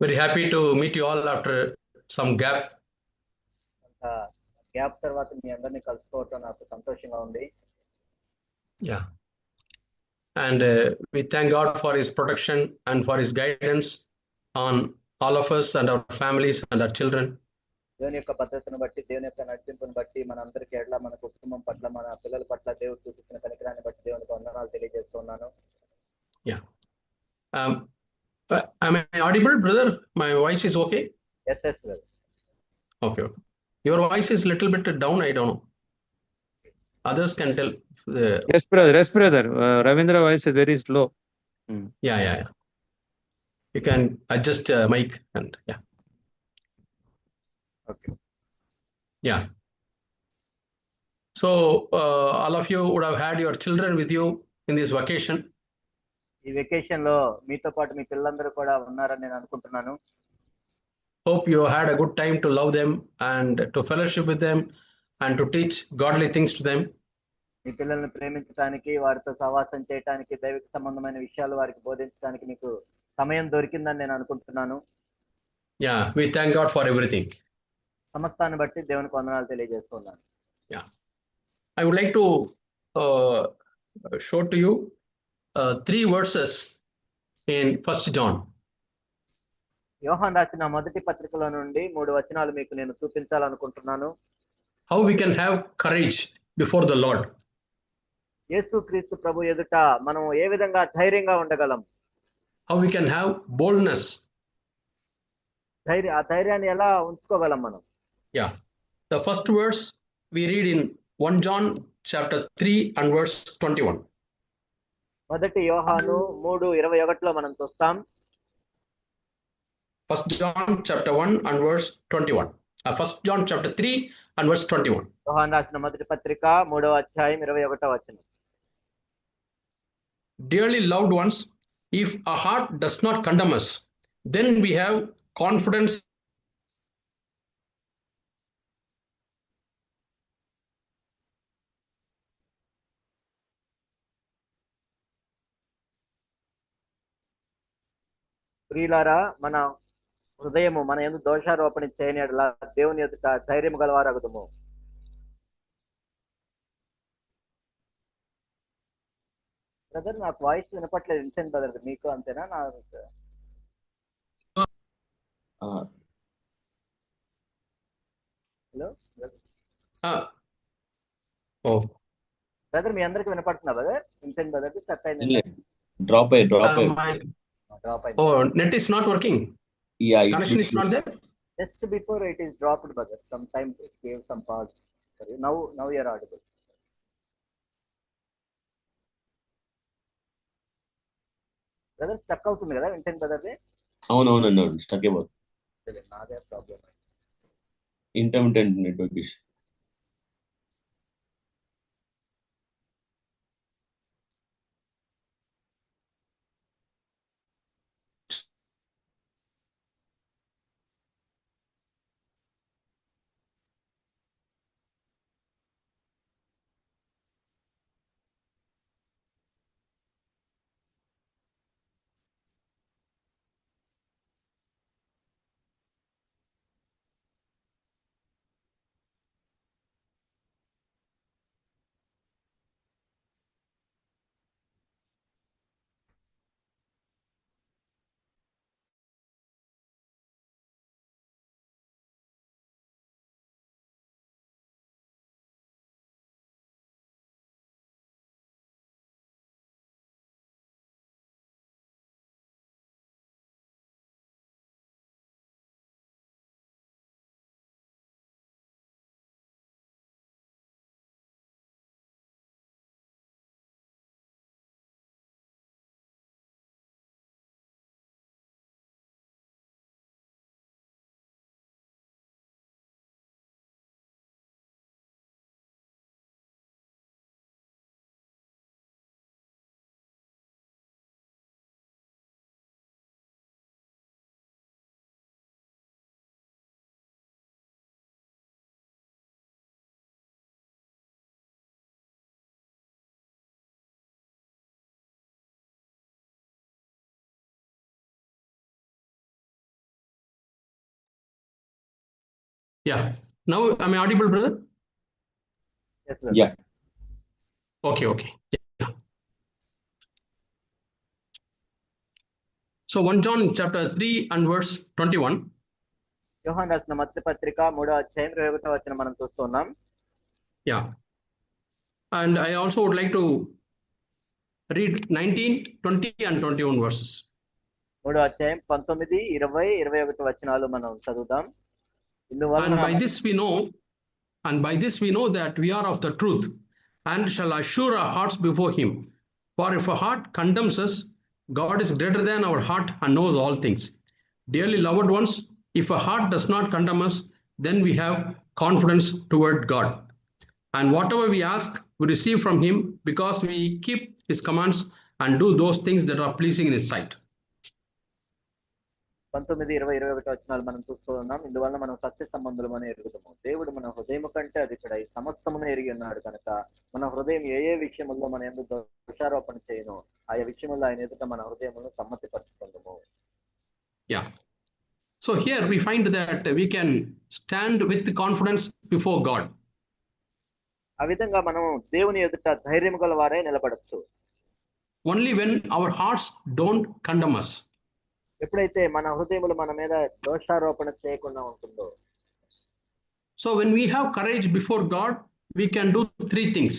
Very happy to meet you all after some gap. కొంత gap తర్వాత మీ అందరినీ కలుసుకోవటం నాకు సంతోషంగా ఉంది. Yeah. And we thank God for His protection and for His guidance on all of us and our families and our children. దేవుని యొక్క భద్రతను బట్టి, దేవుని యొక్క నడిపింపును బట్టి, మన అందరికీ ఎడ్ల, మన కుటుంబం పట్ల, మన పిల్లల పట్ల దేవుడు చూపించిన కనికరాన్ని బట్టి దేవునికి వందనాలు తెలియజేస్తున్నాను. Yeah. Am I audible, brother? My voice is okay? Yes, brother. Okay. Your voice is little bit down, I don't know. Others can tell. Yes, brother. Yes, brother. Ravindra voice is very slow. Yeah. You can adjust mic and yeah. Okay. Yeah. So all of you would have had your children with you in this vacation. ఈ vacation లో మీతో పాటు మీ పిల్లలందరూ కూడా ఉన్నారని నేను అనుకుంటున్నాను. Hope you had a good time to love them and to fellowship with them and to teach godly things to them. మీ పిల్లల్ని ప్రేమించడానికి, వారితో సహవాసం చేయడానికి, దైవిక సంబంధమైన విషయాలు వారికి బోధించడానికి మీకు సమయం దొరికిందని నేను అనుకుంటున్నాను. Yeah, we thank God for everything. సమస్తాన్ని బట్టి దేవునికి వందనాలు తెలియజేస్తున్నాను. Yeah. I would like to show to you 3 verses in 1 John. యోహాను రాసిన మొదటి పత్రికలో నుండి 3 వచనాలు మీకు నేను చూపించాలనుకుంటున్నాను. How we can have courage before the Lord. యేసుక్రీస్తు ప్రభు ఎదుట మనం ఏ విధంగా ధైర్యంగా ఉండగలం? How we can have boldness. ఆ ధైర్యాన్ని ఎలా ఉంచుకోగలం మనం? Yeah. The first verse we read in 1 John chapter 3 and verse 21. మొదటి యోహాను 3:21లో మనం చూస్తాం. 1 John chapter 1 and verse 21. 1 John chapter 3 and verse 21. యోహాను రాసిన మొదటి పత్రిక 3వ అధ్యాయం 21వ వచనం. Dearly loved ones, if our heart does not condemn us, then we have confidence ప్రియులారా, మన హృదయము మన యందు దోషారోపణ చేయని యెడల దేవుని ఎదుట ధైర్యము గలవారగుదుము. బ్రదర్, నాకు వాయిస్ వినపట్లేదు. ఇన్సెంట్ బ్రదర్, మీకు అంతేనా? హలో బ్రదర్, మీ అందరికి వినపడుతుందా బ్రదర్? ఇన్సెంట్ బ్రదర్ కట్ అయింది. డ్రాప్ అయ్యి net is not working. Yeah, connection is not there. Just before it is dropped, brother. Sometimes it gave some pause. Sorry. Now you are audible. Brother stuck అవుతుంది కదా వింటెన్ బ్రదర్ది? అవునవునండి, stuck అయిపోతుంది. నాదే problem. Intermittent network issue. Yeah. Now am I audible, brother? Yes, brother. Yeah. Okay, okay. Yeah. So 1 John chapter 3 and verse 21. యోహాను రాసిన మొదటి పత్రిక 3వ అధ్యాయం 21వ వచనం మనం చూస్తున్నాం. Yeah. And I also would like to read 19, 20 and 21 verses. 3వ అధ్యాయం 19, 20, 21 వచనాలు మనం చదువుదాం. ఇందువలన And by this we know that we are of the truth, and shall assure our hearts before him. For if a heart condemns us, God is greater than our heart and knows all things. Dearly loved ones, if a heart does not condemn us, then we have confidence toward God. And whatever we ask, we receive from him, because we keep his commands and do those things that are pleasing in his sight. 19, 20, 21 వచనాలు మనం చూస్తూ ఉన్నాం. ఇందువల్ల మనం సత్య సంబంధులమని ఎరుగుతాము. దేవుడు మన హృదయం కంటే అధికుడై సమస్తమును ఎరిగి ఉన్నాడు కనుక మన హృదయం ఏ విషయముల్లో మన యందు దోషారోపణ చేయను ఆయా విషయముల్లో ఆయన ఎదుట మన హృదయమును సమ్మతిపరచుకుందాము. Yeah. So here we find that we can stand with confidence before God. ఆ విధంగా మనం దేవుని ఎదుట ధైర్యం గల వారే నిలబడచ్చు. Only when our hearts don't condemn us. ఎప్పుడైతే మన హృదయములు మన మీద దోషారోపణ చేయకుండా ఉంటుందో. So when we have courage before God, we can do 3 things.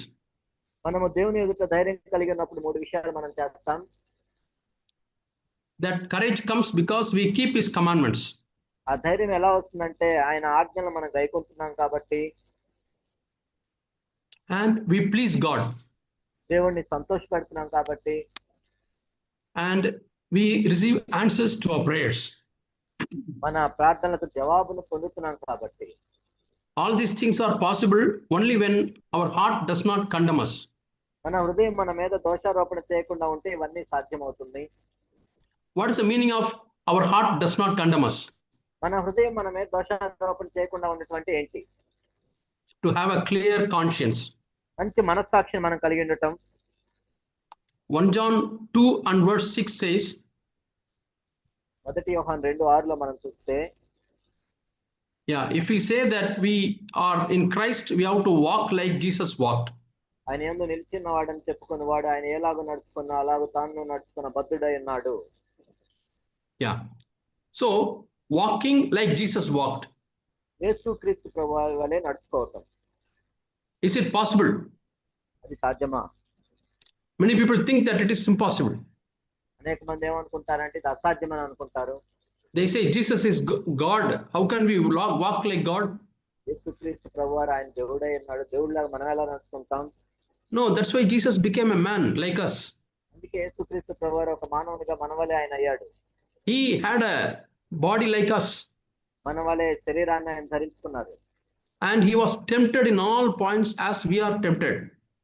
మనము దేవుని ఎదుట ధైర్యం కలిగి ఉన్నప్పుడు 3 విషయాలు మనం చేస్తాం. That courage comes because we keep his commandments. ఆ ధైర్యం ఎలా వస్తుందంటే ఆయన ఆజ్ఞలు మనం గైకొంటున్నాం కాబట్టి. And we please God. దేవుణ్ణి సంతోషపెడుతున్నాం కాబట్టి. And we receive answers to our prayers. మన ప్రార్థనలకు జవాబును పొందుతున్నాం కాబట్టి. All these things are possible only when our heart does not condemn us. మన హృదయం మన మీద దోషారోపణ చేయకుండా ఉంటే ఇవన్నీ సాధ్యమవుతుంది. What is the meaning of our heart does not condemn us? మన హృదయం మన మీద దోషారోపణ చేయకుండా ఉన్నటువంటి ఏంటి? To have a clear conscience. మంచి మనస్సాక్షిని మనం కలిగి ఉండటం. 1 John 2 and verse 6 says, 1 యోహాను 2:6 మనం చూస్తే, yeah, if we say that we are in Christ, we have to walk like Jesus walked. ఆయన యందు నిలిచినవాడని చెప్పుకున్నవాడు ఆయన ఎలాగో నడుచుకున్నా అలాగూ తాను నడుచుకున్న బద్ధుడై ఉన్నాడు. Yeah. So walking like Jesus walked. యేసుక్రీస్తు ప్రభువు వలె నడుచుకోవటం. Is it possible? అది సాధ్యమా? Many people think that it is impossible. అనేక మంది ఏమనుకుంటారంటే ఇది అసాధ్యమని అనుకుంటారు. They say Jesus is God. How can we walk like God? యేసుక్రీస్తు ప్రభువు ఆయన దేవుడై ఉన్నాడు. దేవుడిలాగా మనం ఎలా నడుచుకుంటాం? No, that's why Jesus became a man like us. అందుకే యేసుక్రీస్తు ప్రభువు ఒక మానవునిగా మన వలె ఆయన అయ్యాడు. He had a body like us. మన వలె శరీరాన్ని ఆయన ధరించుకున్నారు. And he was tempted in all points as we are tempted.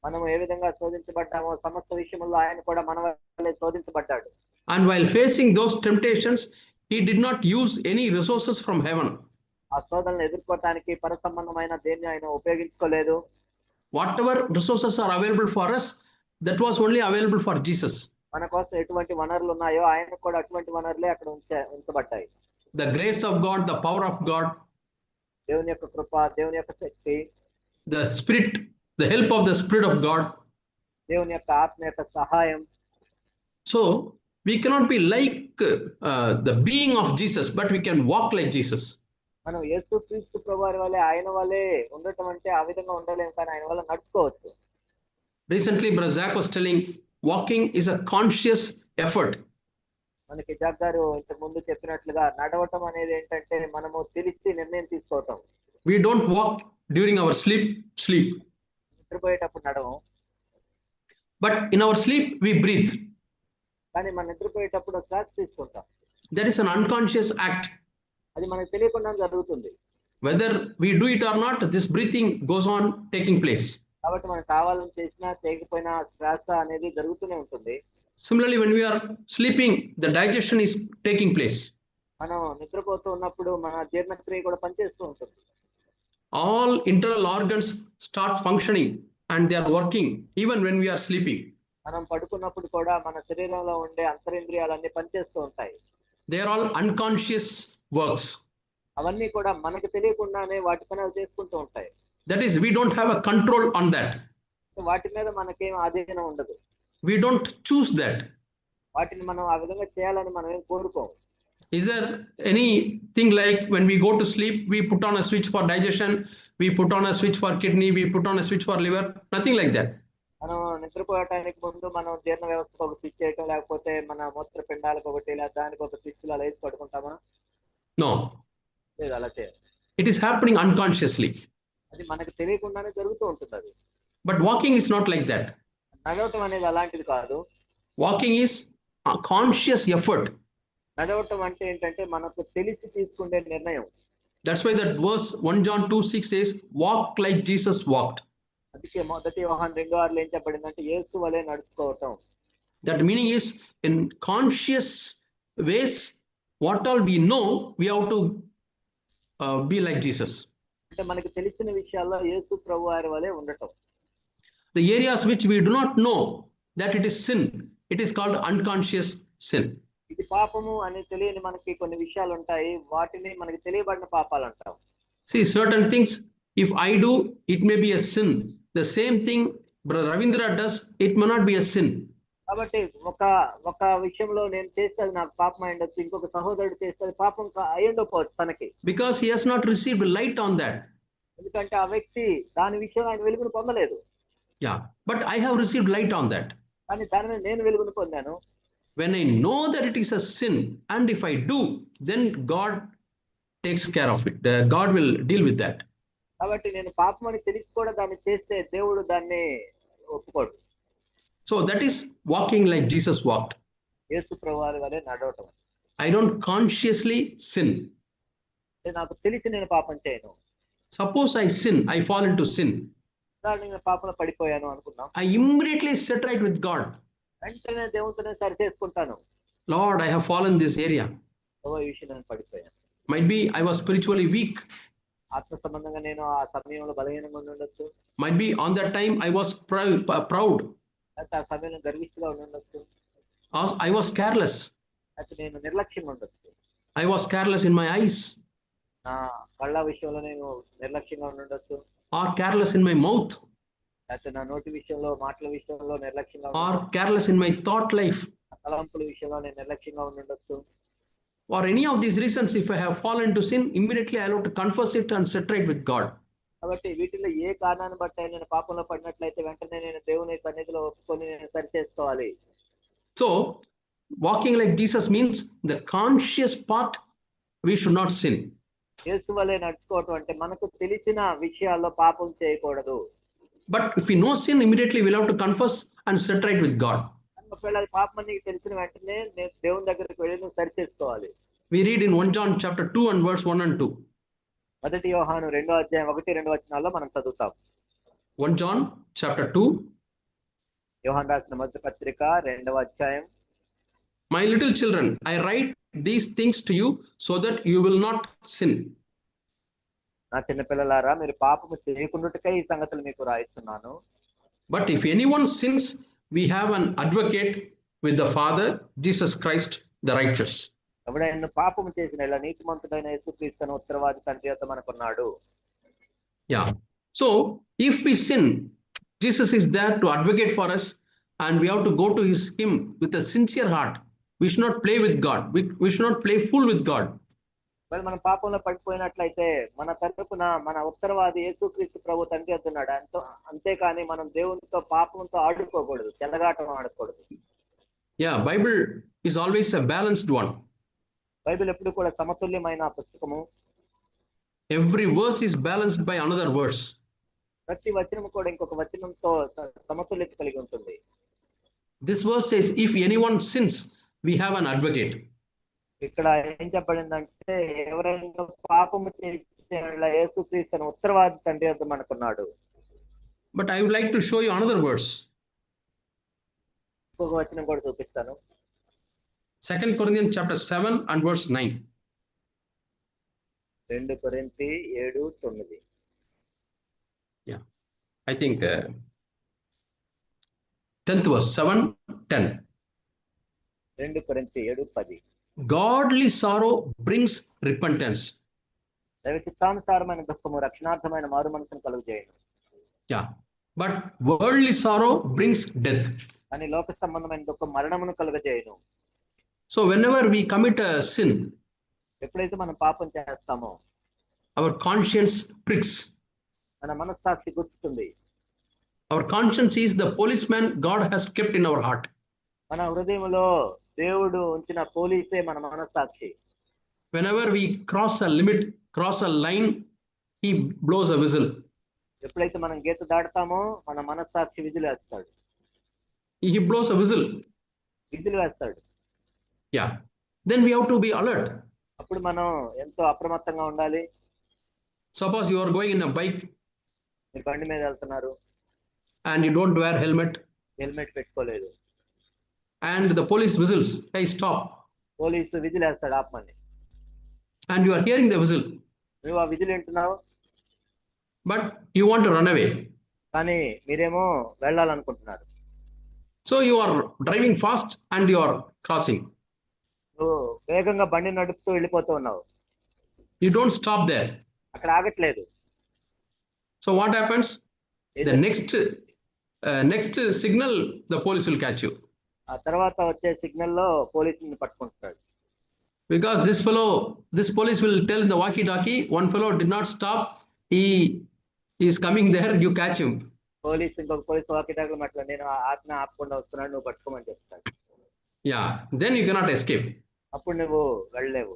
మనం ఏ విధంగా శోధించబడ్డామో సమస్త విషయముల్లో ఆయన కూడా మన వలె శోధించబడ్డాడు. And while facing those temptations, he did not use any resources from heaven. ఆ శోధనలను ఎదుర్కోవటానికి పర సంబంధమైన దేన్ని ఆయన ఉపయోగించుకోలేదు. Whatever resources are available for us, that was only available for Jesus. మన కోసం ఎటువంటి వనరులు ఉన్నాయో ఆయన కూడా అటువంటి వనరులే అక్కడ ఉంచబడ్డాయి. The grace of God, the power of God, దేవుని యొక్క కృప, దేవుని యొక్క శక్తి, the Spirit, the help of the Spirit of God. దేవుని యొక్క ఆత్మ యొక్క సహాయం. So we cannot be like the being of Jesus, but we can walk like Jesus. మనం యేసుక్రీస్తు ప్రభువారి వలె ఆయన వలె ఉండటం అంటే ఆ విధంగా ఉండలేము, కానీ ఆయన వల్ల నడుచుకోవచ్చు. Recently, Brother Zach was telling, walking is a conscious effort. మనకి జాక్ గారు ఇంతకు ముందు చెప్పినట్లుగా నడవటం అనేది ఏంటంటే మనము తెలిసి నిర్ణయం తీసుకోవటం. We don't walk during our sleep. నిద్రపోయేటప్పుడు నడవం. But in our sleep, we breathe. కానీ మనం నిద్రపోయేటప్పుడు శ్వాస తీసుకుంటాం. That is an unconscious act. అది మనకు తెలియకుండా జరుగుతుంది. Whether we do it or not, this breathing goes on taking place. కాబట్టి మనం కావాలని చేసినా చేయకపోయినా శ్వాస అనేది జరుగుతూనే ఉంటుంది. Similarly, when we are sleeping, the digestion is taking place. మనం నిద్రపోతూ ఉన్నప్పుడు మన జీర్ణక్రియ కూడా పనిచేస్తూ ఉంటుంది. All internal organs start functioning and they are working even when we are sleeping. మనం పడుకున్నప్పుడు కూడా మన శరీరంలో ఉండే అంతరింద్రియాలన్నీ పనిచేస్తూ ఉంటాయి. They are all unconscious works. ఆ అవన్నీ కూడా మనకు తెలియకుండానే వాటి పని అవి చేసుకుంటూ ఉంటాయి. That is, we don't have a control on that. వాటి మీద మనకేం ఆధీనం ఉండదు. We don't choose that. వాటిని మనం ఆ విధంగా చేయాలని మనం ఏం కోరుకోము. Is there anything like when we go to sleep, we put on a switch for digestion, we put on a switch for kidney, we put on a switch for liver? Nothing like that. మనం నిద్రపోవటానికి ముందు మనం జీర్ణ వ్యవస్థకు ఒక switch చేయటం, లేకపోతే మన మూత్ర పిండాలకు ఒకటి, లేదా దానికి ఒక స్విచ్ అలా వేసి పడుకుంటామా? No. లేదు, అలా చేయాలి. It is happening unconsciously. అది మనకు తెలియకుండానే జరుగుతూ ఉంటుంది అది. But walking is not like that. నడవటం అనేది అలాంటిది కాదు. Walking is a conscious effort. నడవటం అంటే ఏంటంటే మనకు తెలిసి తీసుకునే నిర్ణయం. That's why that verse 1 John 2:6 says, walk like Jesus walked. అందుకే మొదటి యోహాను 2:6 ఏం చెప్పబడిందంటే యేసు వలె నడుచుకోవటం. That meaning is, in conscious ways, what all we know, we have to be like Jesus. అంటే మనకు తెలిసిన విషయాల్లో యేసు ప్రభువారి వలె ఉండటం. The areas which we do not know that it is sin, it is called unconscious sin. ఇది పాపము అని తెలియని మనకి కొన్ని విషయాలు ఉంటాయి, వాటిని మనకి తెలియబడిన పాపాలు అంటాం. See, certain things, if I do, it may be a sin. The same thing Brother Ravindra does, it may not be a sin. కాబట్టి ఒక విషయంలో నేను చేస్తే అది నాకు పాపం అయి ఉండొచ్చు, ఇంకొక సహోదరుడు చేస్తే అది పాపం అయి ఉండకపోవచ్చు తనకి. Because he has not received light on that. ఎందుకంటే ఆ వ్యక్తి దాని విషయంలో ఆయన వెలుగును పొందలేదు. Yeah, but I have received light on that. కానీ దాని మీద నేను వెలుగును పొందాను. When I know that it is a sin, and if I do, then God takes care of it. God will deal with that. కాబట్టి నేను పాపం అని తెలిసి కూడా దాన్ని చేస్తే దేవుడు దాన్ని ఒప్పుకోడు. So that is walking like Jesus walked. యేసు ప్రభువారి వలె నడవటం. I don't consciously sin. నాకు తెలిసి నేను పాపం చేయను. Suppose I sin, I fall into sin. నేను పాపంలో పడిపోయాను అనుకున్నాం. I immediately set right with God. వెంటనే దేవునితోనే సరి చేసుకుంటాను. Lord, I have fallen this area. ఈ విషయం నేను పడిపోయాను. Might be I was spiritually weak. ఆత్మ సంబంధంగా నేను ఆ సమయంలో బలహీనంగా ఉండొచ్చు. Might be on that time I was proud. ఆ సమయంలో గర్విష్ఠుగా ఉండొచ్చు. I was careless. అయితే నేను నిర్లక్ష్యంగా ఉండొచ్చు. I was careless in my eyes. నా కళ్ళ విషయంలో నేను నిర్లక్ష్యంగా ఉండొచ్చు. Or careless in my mouth. అయితే నా నోటి విషయంలో, మాటల విషయంలో నిర్లక్ష్యంగా Or careless in my thought life. తలంపుల విషయంలో నేను నిర్లక్ష్యంగా ఉండొచ్చు. For any of these reasons, if I have fallen into sin, immediately I have to confess it and set right with God. కాబట్టి వీటిలో ఏ కారణాన్ని బట్టి నేను పాపంలో పడినట్లయితే వెంటనే నేను దేవుని సన్నిధిలో ఒప్పుకొని నేను సరి చేసుకోవాలి. So, walking like Jesus means the conscious part, we should not sin. యేసు వలె నడుచుకోవటం అంటే మనకు తెలిసిన విషయాల్లో పాపం చేయకూడదు. But if we know sin, immediately we'll have to confess and set right with God. ఒకవేళ అది పాపం అని నీకు తెలిసిన వెంటనే నేను దేవుని దగ్గరికి వెళ్ళి నువ్వు సరి చేసుకోవాలి. We read in 1 John chapter 2 and verse 1 and 2. మొదటి యోహాను 2:1-2 వచనాల్లో మనం చదువుతాం. 1 John chapter 2. యోహాను రాసిన మొదటి పత్రిక 2వ అధ్యాయం. My little children, I write these things to you so that you will not sin. నా చిన్న పిల్లలారా, మీరు పాపము చేయకుండాటకై ఈ సంగతులు మీకు రాయిస్తున్నాను. But if anyone sins, we have an advocate with the Father, Jesus Christ, the righteous. ఎవడైనా పాపము చేసిన ఇలా నీతిమంతుడైన యేసుక్రీస్తును ఉత్తరవాది తండ్రి యొద్ద మనకున్నాడు. Yeah. So if we sin, Jesus is there to advocate for us, and we have to go to him with a sincere heart. We should not play with God. We should not play fool with God. మనం పాపంలో పడిపోయినట్లయితే మన తరపున మన ఉత్తరవాది యేసుక్రీస్తు ప్రభు తండ్రి యొద్ద ఉన్నాడు. అంతేకాని మనం దేవునితో పాపంతో ఆడుకోకూడదు, చెలగాటం ఆడకూడదు. Yeah, Bible is always a balanced one. Bible ఎప్పుడు కూడా సమతుల్యమైన పుస్తకము. Every verse is balanced by another verse. ప్రతి వచనం కూడా ఇంకొక వచనంతో సమతుల్యత కలిగి ఉంటుంది. This verse says, if anyone sins, we have an advocate. ఇక్కడ ఏం చెప్పబడిందంటే ఎవరైనా పాపము చేసే యేసుక్రీస్తును ఉత్తరవాది తండ్రి యొద్ద మనకున్నాడు. But I would like to show you another verse. ఇంకొక వచనం కూడా చూపిస్తాను. 2 Corinthians chapter 7 and verse 9. 2 కొరింథీ 7:9. Yeah, I think 10th verse, 7:10. 2 కొరింథీ 7:10. Godly sorrow brings repentance. దైవ చిత్తానుసారమైన దుఃఖము రక్షణార్థమైన మారు మనసును కలుగు చేయను. Yeah. But worldly sorrow brings death. కానీ లోక సంబంధమైన దుఃఖం మరణమును కలుగజేయను. So whenever we commit a sin, ఎప్పుడైతే మనం పాపం చేస్తామో our conscience pricks. మన మనస్సాక్షి గుర్తుంది. Our conscience is the policeman God has kept in our heart. మన హృదయంలో దేవుడు ఉంచిన పోలీసే మన మనస్సాక్షి. Whenever we cross a limit, cross a line, he blows a whistle. ఎప్పుడైతే మనం గీత దాటుతామో మన మనస్సాక్షి విధులు వేస్తాడు. He blows a whistle. విధులు వేస్తాడు. Yeah. Then we have to be alert. అప్పుడు మనం ఎంతో అప్రమత్తంగా ఉండాలి. Suppose you are going in a bike మీరు బండి మీద వెళ్తున్నారు, and you don't wear helmet, helmet పెట్టుకోలేదు, and the police whistles, hey, stop. Police విధులు వేస్తాడు ఆపమని. And you are hearing the whistle, నువ్వు ఆ విధులు వింటున్నావు, but you want to run away. కానీ మీరేమో వెళ్ళాలనుకుంటున్నారు. So you are driving fast and you are crossing. నువ్వు వేగంగా బండి నడుపుతూ వెళ్ళిపోతూ ఉన్నావు, You don't stop there. అక్కడ ఆగట్లేదు. So what happens? The next signal, the police will catch you. ఆ తర్వాత వచ్చే సిగ్నల్ లో పోలీసుని పట్టుకుంటాడు. Because this police will tell in the walkie-talkie, one fellow did not stop, he is coming there, you catch him. Police ఇంకొక police వాకిటాకులు మాట్లా నేను ఆజ్ఞ ఆపకుండా వస్తున్నాడు, నువ్వు పట్టుకోమని చెప్తాడు. Yeah, then you cannot escape. అప్పుడు నువ్వు వెళ్ళలేవు.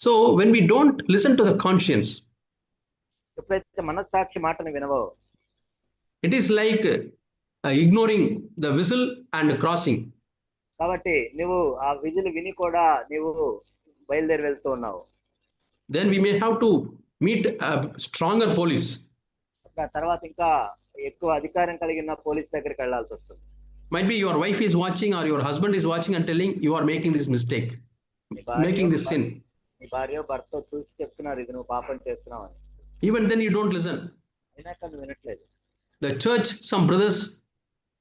So when we don't listen to the conscience, ఎప్పుడైతే మనస్సాక్షి మాటను వినవో, it is like ignoring the whistle and crossing. కాబట్టి నువ్వు ఆ విధులు విని కూడా నువ్వు బయలుదేరి వెళ్తూ ఉన్నావు. Then we may have to meet a stronger police. ఆ తర్వాత ఇంకా ఎక్కువ అధికారం కలిగిన పోలీస్ దగ్గరికి వెళ్ళాల్సి వస్తుంది. Might be your wife is watching or your husband is watching and telling you are making this mistake, making this sin. నీ భార్య భర్త చూసి చెప్తున్నారు ఇది నువ్వు పాపం చేస్తున్నావు అని. Even then you don't listen. అయినా కానీ వినట్లేదు. The church, some brothers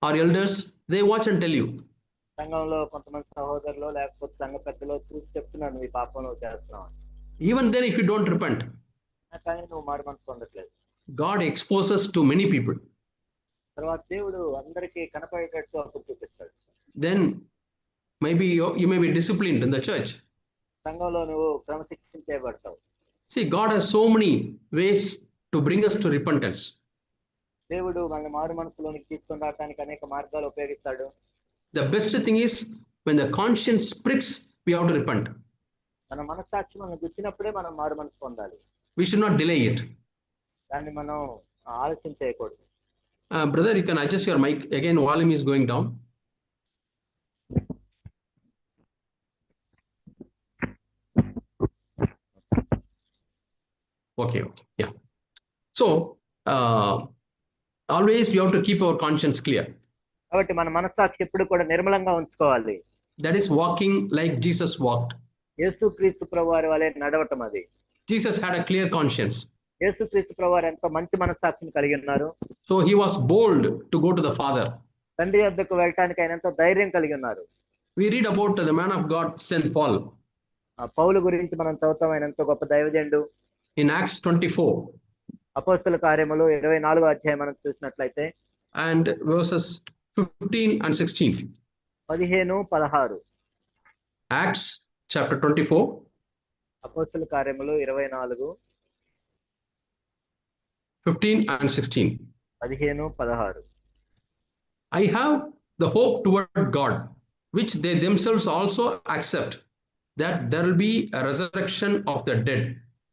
or elders, they watch and tell you. సంఘంలో కొంతమంది సహోదరులు లేకపోతే సంఘ పెద్దలు చూసి చెప్తున్నారు నువ్వు ఈ పాపం నువ్వు చేస్తున్నావు అని. Even then if you don't repent, కానీ నువ్వు మారు మనసు పొందట్లేదు. God exposes to many people. తర్వాత దేవుడు అందరికీ కనపడేటట్టు అప్పుడు చూపిస్తాడు. Then maybe you may be disciplined in the church. సంఘంలో నువ్వు క్రమశిక్షణ చేయబడతావు. See, God has so many ways to bring us to repentance. దేవుడు మనల్ని మారు మనసులోనికి తీసుకొని రావడానికి అనేక మార్గాలు ఉపయోగిస్తాడు. The best thing is when the conscience pricks, we have to repent. మన మనస్సాక్షి మనం గుర్తినప్పుడే మనం మారు మనసు పొందాలి. We should not delay it. దాన్ని మనం ఆలోచన చేయకూడదు. Brother, you can adjust your mic. Again, volume is going down. Okay. Yeah. So, always we have to keep our conscience clear. కాబట్టి మన మనస్సాక్షి ఎప్పుడు కూడా నిర్మలంగా ఉంచుకోవాలి. That is walking like Jesus walked. యేసుక్రీస్తు ప్రభువారి వలె నడవటం అది. Jesus had a clear conscience. యేసుక్రీస్తు ప్రభువారు ఎంతో మంచి మనస్సాక్షిని కలిగి ఉన్నారు. So he was bold to go to the Father. తండ్రి వద్దకు వెళ్ళటానికి ఆయన ఎంతో ధైర్యం కలిగి ఉన్నారు. We read about the man of God, St. Paul. పౌలు గురించి మనం చదువుతాం, ఆయన ఎంతో గొప్ప దైవజనుడు. In Acts 24. అపోస్తల కార్యములు 24వ అధ్యాయం మనం చూసినట్లయితే and verses 15 and 16. 15-16. Acts chapter 24. అపోస్తల కార్యములు 24, 15 and 16. 15-16. I have the hope toward God, which they themselves also accept, that there will be a resurrection of the dead,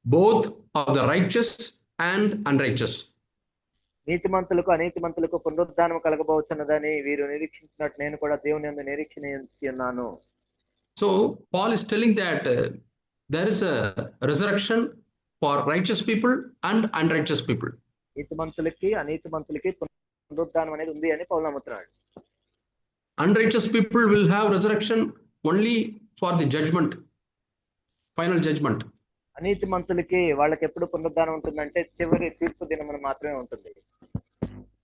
both of the righteous and unrighteous. నీతిమంతులకు అనీతిమంతులకు పునరుద్ధానం కలగబోతున్నదని వీరు నిరీక్షించినట్టు నేను కూడా దేవుని యందు నిరీక్షిస్తున్నాను. So Paul is telling that there is a resurrection for righteous people and unrighteous people. నీతిమంతులకి అనీతిమంతులకి పునరుద్ధానం అనేది ఉంది అని పౌలు నమ్ముతున్నాడు. Unrighteous people will have resurrection only for the judgment, final judgment. అనీతిమంతులకి వాళ్ళకి ఎప్పుడు పునరుద్ధానం ఉంటుందంటే చివరి తీర్పు దినమున మాత్రమే ఉంటుంది.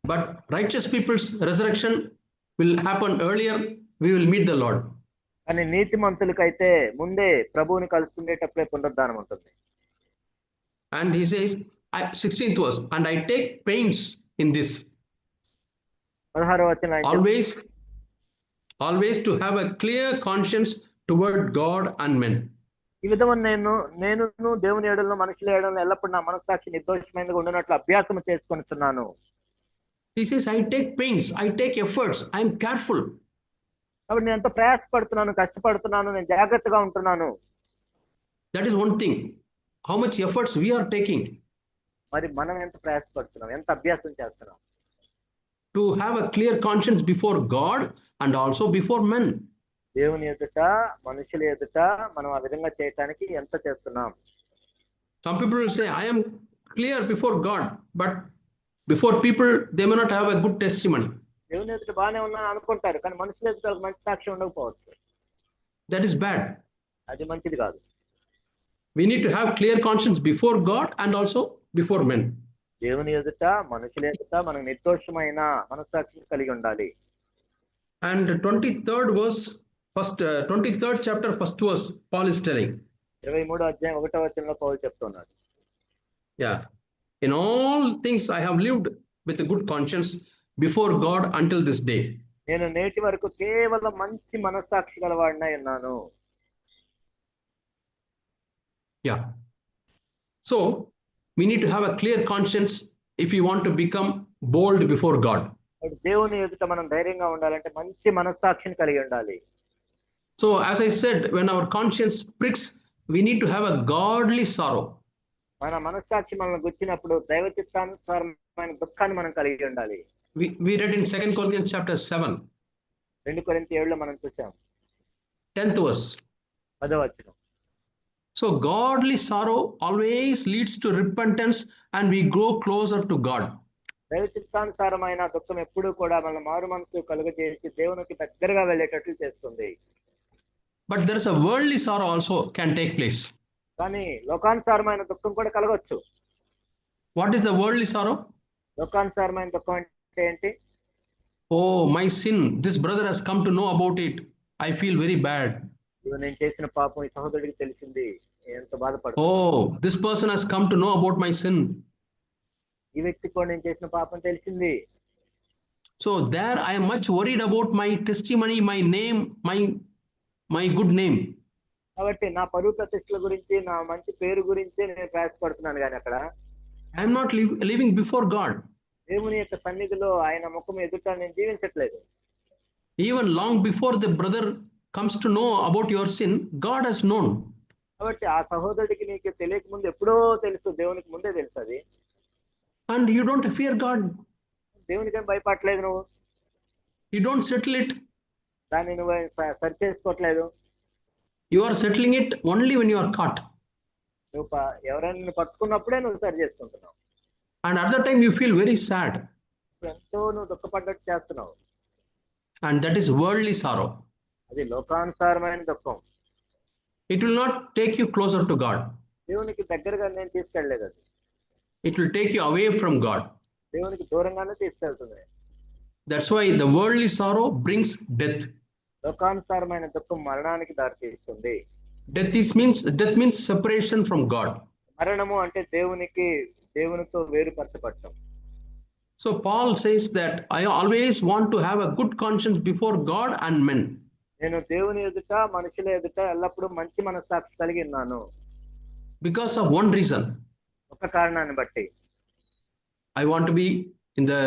But righteous people's resurrection will happen earlier. We will meet the Lord. కానీ నీతిమంతులకైతే ముందే ప్రభువుని కలుసుకునేటప్పుడే పునరుద్ధానం ఉంటుంది. And he says, 16th verse, and I take pains in this, 16వ వచనం ఆయన always to have a clear conscience toward God and men. ఈ విధమైన నేను దేవుని ఏడలను మనుషుల ఏడలను ఎల్లప్పుడు నా మనస్సాక్షి నిర్దోషమైనదిగా ఉండినట్లు అభ్యాసం చేసుకొనుచున్నాను. He says, I take pains, I take efforts, I am careful. కాబట్టి నేను ఎంతో ప్రయాసపడుతున్నాను, కష్టపడుతున్నాను, నేను జాగ్రత్తగా ఉంటున్నాను. That is one thing. How much efforts we are taking. మరి మనం ఎంత ప్రయాసపడుతున్నాం, ఎంత అభ్యాసం చేస్తున్నాం. To have a clear conscience before God and also before men. దేవుని ఎదుట, మనుషుల ఎదుట మనం ఆ విధంగా చేయటానికి ఎంత చేస్తున్నాం. Some people will say, I am clear before God, but before people they may not have a good testimony. దేవుని ఎదుట బాగానే ఉన్నాను అనుకుంటారు, కానీ మనుషుల ఎదుట మంచి సాక్ష్యం ఉండకపోవచ్చు. That is bad. అది మంచిది కాదు. We need to have clear conscience before God and also before men. దేవుని ఎదుట, మనుషుల ఎదుట మనం నిర్దోషమైన మనస్సాక్షిని కలిగి ఉండాలి. And 23rd verse, 23rd chapter, 1st verse, Paul is telling. 23వ అధ్యాయం 1వ వచనంలో పౌలు చెప్తున్నాడు. Yeah. In all things I have lived with a good conscience before God until this day. నేను నేటి వరకు కేవలం మంచి మనస్సాక్షి గలవాడినై ఉన్నాను. Yeah. So we need to have a clear conscience if we want to become bold before God. దేవుని ఎదుట మనం ధైర్యంగా ఉండాలంటే మంచి మనస్సాక్షిని కలిగి ఉండాలి. So as I said, when our conscience pricks, we need to have a godly sorrow. మన మనస్సాక్షి మనల్ని గుచ్చినప్పుడు దైవ చిత్తానుసారమైన దుఃఖాన్ని మనం కలిగి ఉండాలి. We read in 2 Corinthians chapter 7. 2 కొరింథీ 7లో మనం చూసాం. 10th verse. 10వ వచనం. So godly sorrow always leads to repentance and we grow closer to God. దైవ చిత్తానుసారమైన దుఃఖం ఎప్పుడూ కూడా మన మారు మనసు కలుగజేసి దేవునికి దగ్గరగా వెళ్ళేటట్లు చేస్తుంది. But there is a worldly sorrow also can take place. కానీ లోకానుసారమైన దుఃఖం కూడా కలగొచ్చు. What is the worldly sorrow? లోకానుసారమైన దుఃఖం అంటే ఏంటి? Oh, my sin, this brother has come to know about it. I feel very bad. నేను చేసిన పాపం ఈ సహోదరుడికి తెలిసింది, ఎంత బాధపడు. Oh, this person has come to know about my sin. ఈ వ్యక్తికి కూడా నేను చేసిన పాపం తెలిసింది. So there I am much worried about my testimony, my name, my good name. కాబట్టి నా పరువు ప్రతిష్టల గురించి, నా మంచి పేరు గురించి నేను ప్రయాసపడుతున్నాను, కానీ అక్కడ I am not living before God. దేవుని యొక్క సన్నిధిలో ఆయన ముఖం ఎదుట నేను జీవించట్లేదు. Even long before the brother comes to know about your sin, God has known. కాబట్టి ఆ సహోదరుడికి నీకు తెలియక ముందు ఎప్పుడో తెలుసు, దేవునికి ముందే తెలుసు అది. And you don't fear God. దేవునికి ఏం భయపడలేదు, నువ్వు You don't settle it. దాన్ని నువ్వు సరి చేసుకోవట్లేదు. You are settling it only when you are caught. నువ్వు ఎవరైనా నిన్ను పట్టుకున్నప్పుడే నువ్వు సరి చేసుకుంటున్నావు. And at that time you feel very sad. ఎంతో నువ్వు దుఃఖపడ్డట్టు చేస్తున్నావు. And that is worldly sorrow. అది లోకానుసారమైన దుఃఖం. It will not take you closer to God. దేవునికి దగ్గరగా నేను తీసుకెళ్ళలేదు, అది It will take you away from God. దేవునికి దూరంగానే తీసుకెళ్తుంది. That's why the worldly sorrow brings death. లోకానుసారమైన దుఃఖం మరణానికి దారితీస్తుంది. Death means separation from God. మరణము అంటే దేవునితో వేరుపరచబడటం. So Paul says that I always want to have a good conscience before God and men. నేను దేవుని ఎదుట, మనుషుల ఎదుట ఎల్లప్పుడూ మంచి మనస్సాక్షి కలిగి ఉన్నాను. Because of one reason. ఒక కారణాన్ని బట్టి. I want to be in the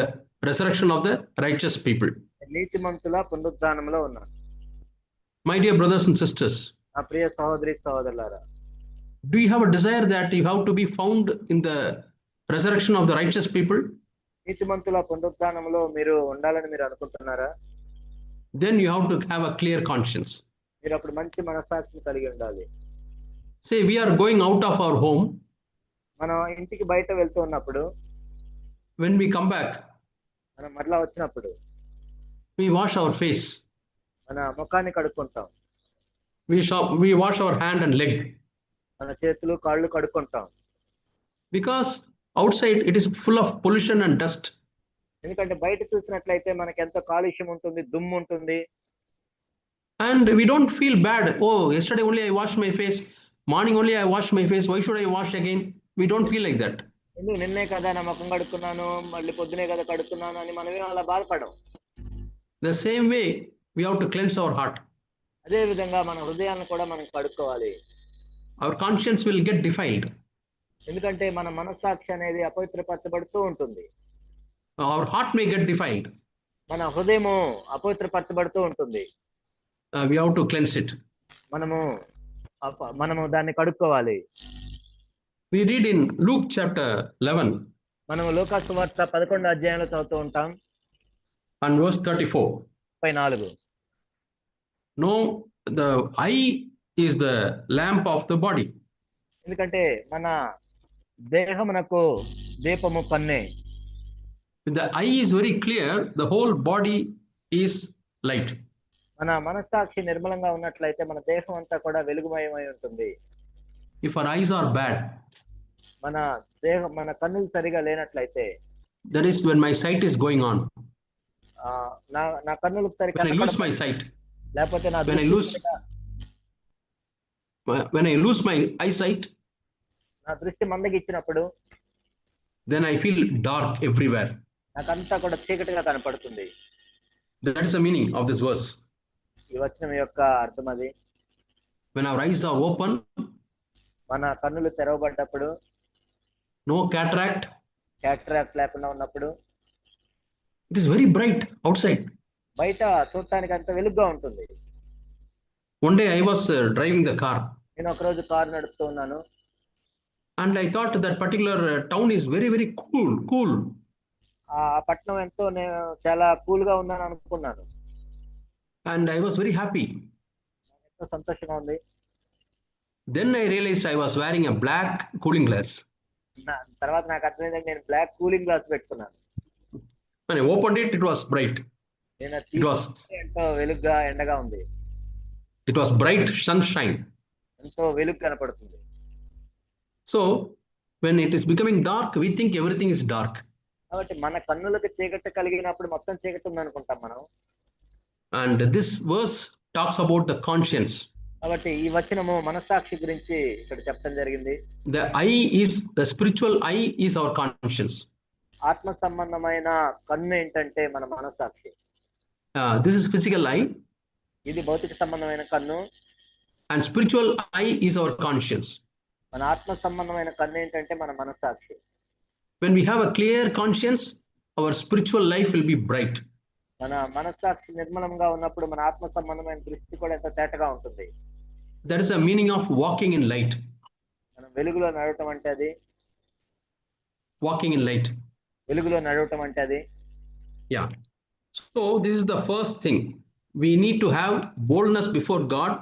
resurrection of the righteous people. నీతిమంతుల పునరుద్ధానంలో ఉన్నాను. My dear brothers and sisters, నా ప్రియ సహోదరి సహోదరులారా, do you have a desire that you have to be found in the resurrection of the righteous people? నీతిమంతుల పునరుద్ధానంలో మీరు ఉండాలని మీరు అనుకుంటున్నారా? Then you have to have a clear conscience. మీరు అప్పుడు మంచి మనస్సాక్షిని కలిగి ఉండాలి. Say we are going out of our home. మనం ఇంటికి బయట వెళ్తూ ఉన్నప్పుడు, When we come back, మనం మరలా వచ్చినప్పుడు we wash our face. మన ముఖాన్ని కడుక్కుంటాం. We wash our hand and leg. మన చేతులు కాళ్ళు కడుక్కుంటాం. Because outside it is full of pollution and dust. ఎందుకంటే బయట చూసినట్లయితే మనకి ఎంతో కాలుష్యం ఉంటుంది, దుమ్ము ఉంటుంది. And we don't feel bad. Oh, yesterday only I washed my face. Morning only I washed my face. Why should I wash again? We don't feel like that. ఎందుకు నిన్నే కదా నా ముఖం కడుక్కున్నాను, మళ్ళీ పొద్దునే కదా కడుక్కున్నాను అని మనమే అలా బాధపడం. The same way, we have to cleanse our heart. అదే విధంగా మన హృదయాన్ని కూడా మనం కడుక్కోవాలి. Our conscience will get defiled. ఎందుకంటే మన మనస్సాక్షి అనేది అపవిత్రపరచబడుతూ ఉంటుంది. Our heart may get defiled. మన హృదయము అపవిత్రపరచబడుతూ ఉంటుంది. We have to cleanse it. మనము దాన్ని కడుక్కోవాలి. We read in Luke chapter 11. మనము లూకా సువార్త 11వ అధ్యాయంలో చదువుతూ ఉంటాం. And verse 34. 34. No, the eye is the lamp of the body. ఎందుకంటే మన దేహమునకు దీపము కన్నే. If the eye is very clear, the whole body is light. మన మనస్సాక్షి నిర్మలంగా ఉన్నట్లయితే మన దేహం అంతా కూడా వెలుగుమయమై ఉంటుంది. If our eyes are bad, మన కన్నులు సరిగా లేనట్లయితే, that is when my sight is going on. నా కన్నులు సరిగా when I lose my sight, లేకపోతే when I lose my eyesight, నా దృష్టి మందగిచ్చినప్పుడు, then I feel dark everywhere. నాకంతా కూడా చీకటిగా కనపడుతుంది. That is the meaning of this verse. ఈ వచనం యొక్క అర్థం అది. When our eyes are open, మన కన్నులు తెరవబడ్డప్పుడు, no cataract లేకుండా ఉన్నప్పుడు, it is very bright outside. బయట చూడటానికి అంత వెలుగుగా ఉంటుంది. One day I was driving the car. నేను ఒక రోజు కారు నడుపుతూ ఉన్నాను. And I thought that particular town is very, very cool. ఆ పట్టణం ఎంతో చాలా కూల్ గా ఉందని అనుకున్నాను. And I was very happy. ఎంతో సంతోషంగా ఉంది. Then I realized I was wearing a black cooling glass. తర్వాత నాకు అర్థమైంది నేను బ్లాక్ కూలింగ్ గ్లాస్ పెట్టుకున్నాను. When I opened it, it was bright. It was ఎంతో వెలుగుగా ఎండగా ఉంది. It was bright sunshine. ఎంతో వెలుగు కనపడుతుంది. So when it is becoming dark, we think everything is dark. కాబట్టి మన కన్నులకు చీకటి కలిగినప్పుడు మొత్తం చీకటి ఉంది అనుకుంటాం మనం. And this verse talks about the conscience. కాబట్టి ఈ వచనము మనస్సాక్షి గురించి ఇక్కడ చెప్పడం జరిగింది. The spiritual eye is our conscience. ఆత్మ సంబంధమైన కన్ను ఏంటంటే మన మనస్సాక్షి. This is physical eye. ఇది భౌతిక సంబంధమైన కన్ను. And spiritual eye is our conscience. మన ఆత్మ సంబంధమైన కన్ను ఏంటంటే మన మనస్సాక్షి. When we have a clear conscience, our spiritual life will be bright. మన మనస్సాక్షి నిర్మలంగా ఉన్నప్పుడు మన ఆత్మ సంబంధమైన దృష్టి కూడా ఎంతో తేటగా ఉంటుంది. That is the meaning of walking in light. మనం వెలుగులో నడవటం అంటే అది. Walking in light. వెలుగులో నడవటం అంటే అది. Yeah. So this is the first thing. We need to have boldness before God,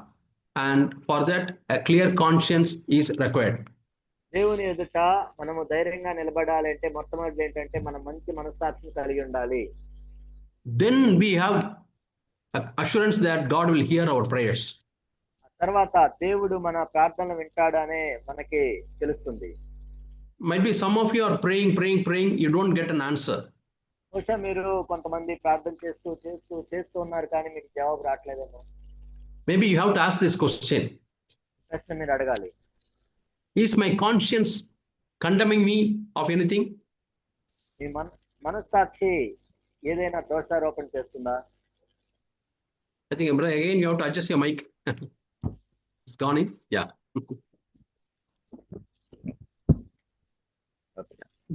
and for that a clear conscience is required. దేవుని ఎదుట మనము ధైర్యంగా నిలబడాలి అంటే మొట్టమొదటి ఏంటంటే మనం మంచి మనస్సాక్షిని కలిగి ఉండాలి. Then we have assurance that God will hear our prayers. తర్వాత దేవుడు మన ప్రార్థనలు వింటాడు అనే మనకి తెలుస్తుంది. Might be some of you are praying, you don't get an answer. బహుశా మీరు కొంతమంది ప్రార్థన చేస్తూ ఉన్నారు కానీ మీకు జవాబు రావట్లేదేమో. Maybe you have to ask this question. ప్రశ్న మీరు అడగాలి. Is my conscience condemning me of anything? మీ మనస్సాక్షి ఏదైనా దోషారోపణ చేస్తుందా? I think again you have to adjust your mic. It's gone in. Yeah.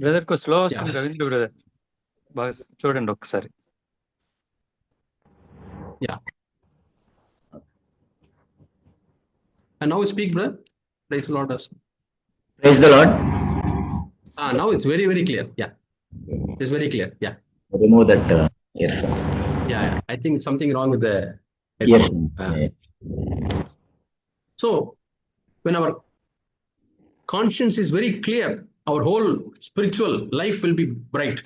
Brother కు స్లో వస్తుంది రవీంద్ర బ్రదర్. బాగా చూడండి ఒకసారి. Yeah. And now speak, brother. Praise the Lord. Praise the Lord. Now it's very, very clear. Yeah. It's very clear. Yeah. Remove that earphones. Yeah. I think something wrong with the Earphone. So when our conscience is very clear, our whole spiritual life will be bright.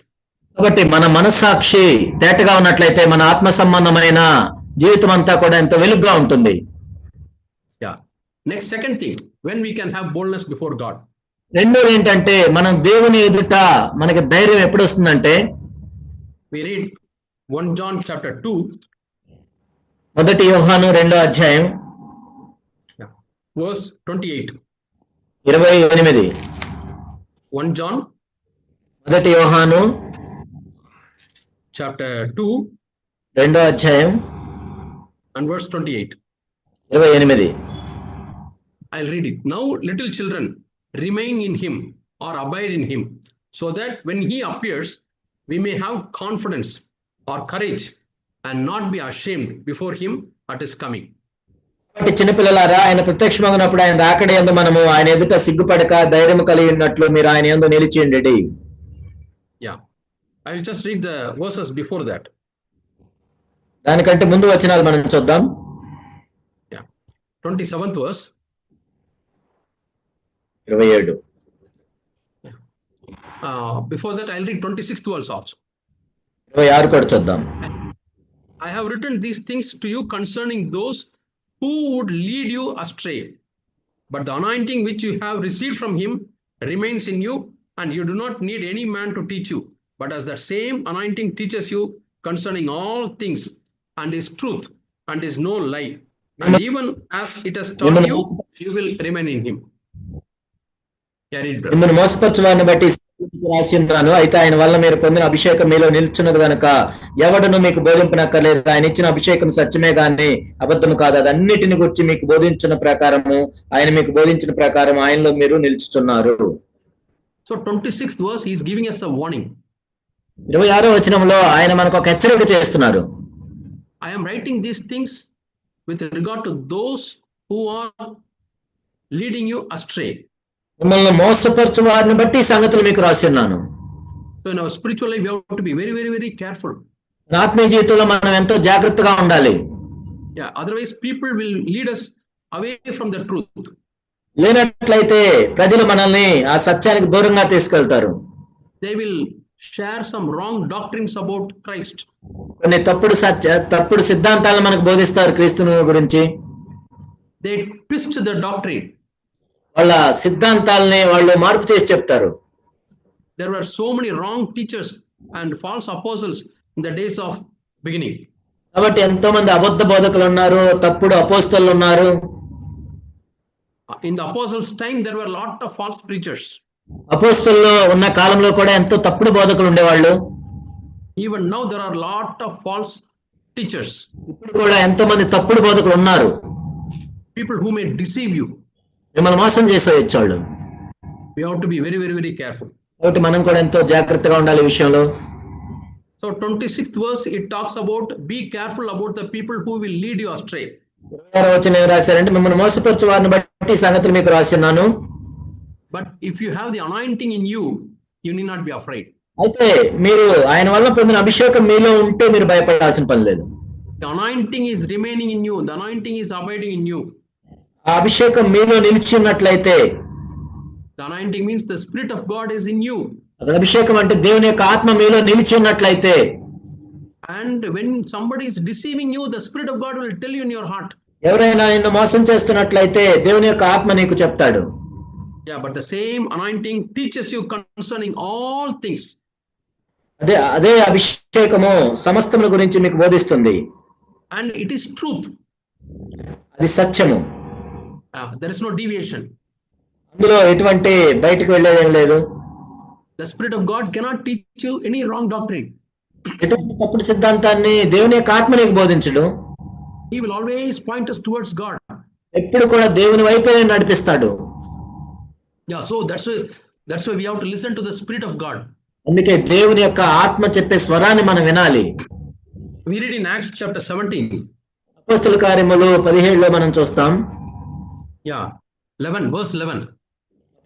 కాబట్టి మన మనస్సాక్షి తేటగా ఉన్నట్లయితే మన ఆత్మ సంబంధమైన జీవితం అంతా కూడా ఎంతో వెలుగుగా ఉంటుంది. Yeah. Next, second thing, when we can have boldness before God. రెండోది ఏంటంటే మనం దేవుని ఎదుట మనకి ధైర్యం ఎప్పుడు వస్తుందంటే, We read 1 John chapter 2. మొదటి యోహాను 2వ అధ్యాయం Verse 28. 28. 1 John మొదటి యోహాను chapter 2 రెండో అధ్యాయం and verse 28. 28. I'll read it. Now, little children, remain in him or abide in him, so that when he appears, we may have confidence or courage and not be ashamed before him at his coming. కాబట్టి చిన్నపిల్లలారా, ఆయన ప్రత్యక్షమగినప్పుడు ఆయన రాకడ యందు మనము ఆయన ఎదుట సిగ్గుపడక ధైర్యము కలిగి ఉన్నట్లు మీరు ఆయన యందు నిలిచి ఉండుడి. Yeah, I will just read the verses before that. దానికంటే ముందు వచనాలు మనం చూద్దాం. 27th verse. 27. Before that, I'll read 26th verse also. 26 కూడా చూద్దాం. I have written these things to you concerning those who would lead you astray. But the anointing which you have received from him remains in you, and you do not need any man to teach you. But as that same anointing teaches you concerning all things, and is truth, and is no lie, and even as it has taught you, you will remain in him. మిమ్మల్ని మోసపరచువారిని బట్టి రాసి ఉన్నాను. అయితే ఆయన వల్ల మీరు పొందిన అభిషేకం మీలో నిల్చున్నది కనుక ఎవడును మీకు బోధింపనక్కర్లేదు. ఆయన ఇచ్చిన అభిషేకం సత్యమే గాని అబద్ధము కాదు. అది అన్నిటిని గురించి మీకు బోధించిన ప్రకారము ఆయన మీకు బోధించిన ప్రకారం ఆయనలో మీరు నిలుచుతున్నారు. So 26th verse, he is giving us a warning. 26వ వచనంలో ఆయన మనకు ఒక హెచ్చరిక చేస్తున్నారు. I am writing these things with regard to those who are leading you astray. మిమ్మల్ని మోసపరచు వారిని బట్టి ఈ సంగతులు మీకు రాసి ఉన్నాను. So in our spiritual life, we have to be very, very, very careful. ఆత్మీయ జీవితంలో మనం ఎంతో జాగ్రత్తగా ఉండాలి. Yeah, otherwise people will lead us away from the truth. లేనట్లయితే ప్రజలు మనల్ని ఆ సత్యానికి దూరంగా తీసుకెళ్తారు. They will share some wrong doctrines about Christ. కొన్ని తప్పుడు సిద్ధాంతాలను మనకు బోధిస్తారు క్రీస్తుని గురించి. They twist the doctrine. వాళ్ళ సిద్ధాంతాలని వాళ్ళు మార్పు చేసి చెప్తారు. There were so many wrong teachers and false apostles in the days of beginning. కాబట్టి ఎంతో మంది అబద్ధ బోధకులు ఉన్నారు, తప్పుడు అపోస్తలులు ఉన్నారు. In the apostles' time, there were a lot of false preachers. అపోస్తలులు ఉన్న కాలంలో కూడా ఎంతో తప్పుడు బోధకులు ఉండేవాళ్ళు. Even now, there are a lot of false teachers. ఇప్పుడు కూడా ఎంతో మంది తప్పుడు బోధకులు ఉన్నారు. People who may deceive you. మిమ్మల్ని మోసం చేసేవాళ్ళు. We have to be very, very, very careful. కాబట్టి మనం కూడా ఎంతో జాగ్రత్తగా ఉండాలి ఈ విషయంలో. So 26th verse, it talks about be careful about the people who will lead you astray. 26వ వచనం ఏం రాశారంటే మిమ్మల్ని మోసపరచు వారిని బట్టి ఈ సంగతులు మీకు రాసి ఉన్నాను. But if you have the anointing in you, you need not be afraid. అయితే మీరు ఆయన వల్ల పొందిన అభిషేకం మీలో ఉంటే మీరు భయపడాల్సిన పని లేదు. The anointing is remaining in you. The anointing is abiding in you. ఆ అభిషేకం మీలో నిలిచి ఉన్నట్లయితే, The anointing means the Spirit of God is in you. అక్కడ అభిషేకం అంటే దేవుని యొక్క ఆత్మ మీలో నిలిచి ఉన్నట్లయితే, And when somebody is deceiving you, the Spirit of God will tell you in your heart. ఎవరైనా నిన్ను మోసం చేస్తున్నట్లయితే దేవుని యొక్క ఆత్మ నీకు చెప్తాడు. Yeah, but the same anointing teaches you concerning all things. అదే అభిషేకము సమస్తముల గురించి మీకు బోధిస్తుంది. And it is truth. అది సత్యము. There is no deviation. అందులో ఎటువంటి బయటకు వెళ్ళేదేం లేదు. The Spirit of God cannot teach you any wrong doctrine. ఎటువంటి తప్పుడు సిద్ధాంతాన్ని దేవుని యొక్క ఆత్మ నీకు బోధించడు. He will always point us towards God. ఎప్పుడు కూడా దేవుని వైపే నడిపిస్తాడు. Yeah, so that's why we have to listen to the Spirit of God. అందుకే దేవుని యొక్క ఆత్మ చెప్పే స్వరాన్ని మనం వినాలి. We read in Acts chapter 17. అపోస్తల కార్యములు 17లో మనం చూస్తాం. Yeah, 11 verse 11.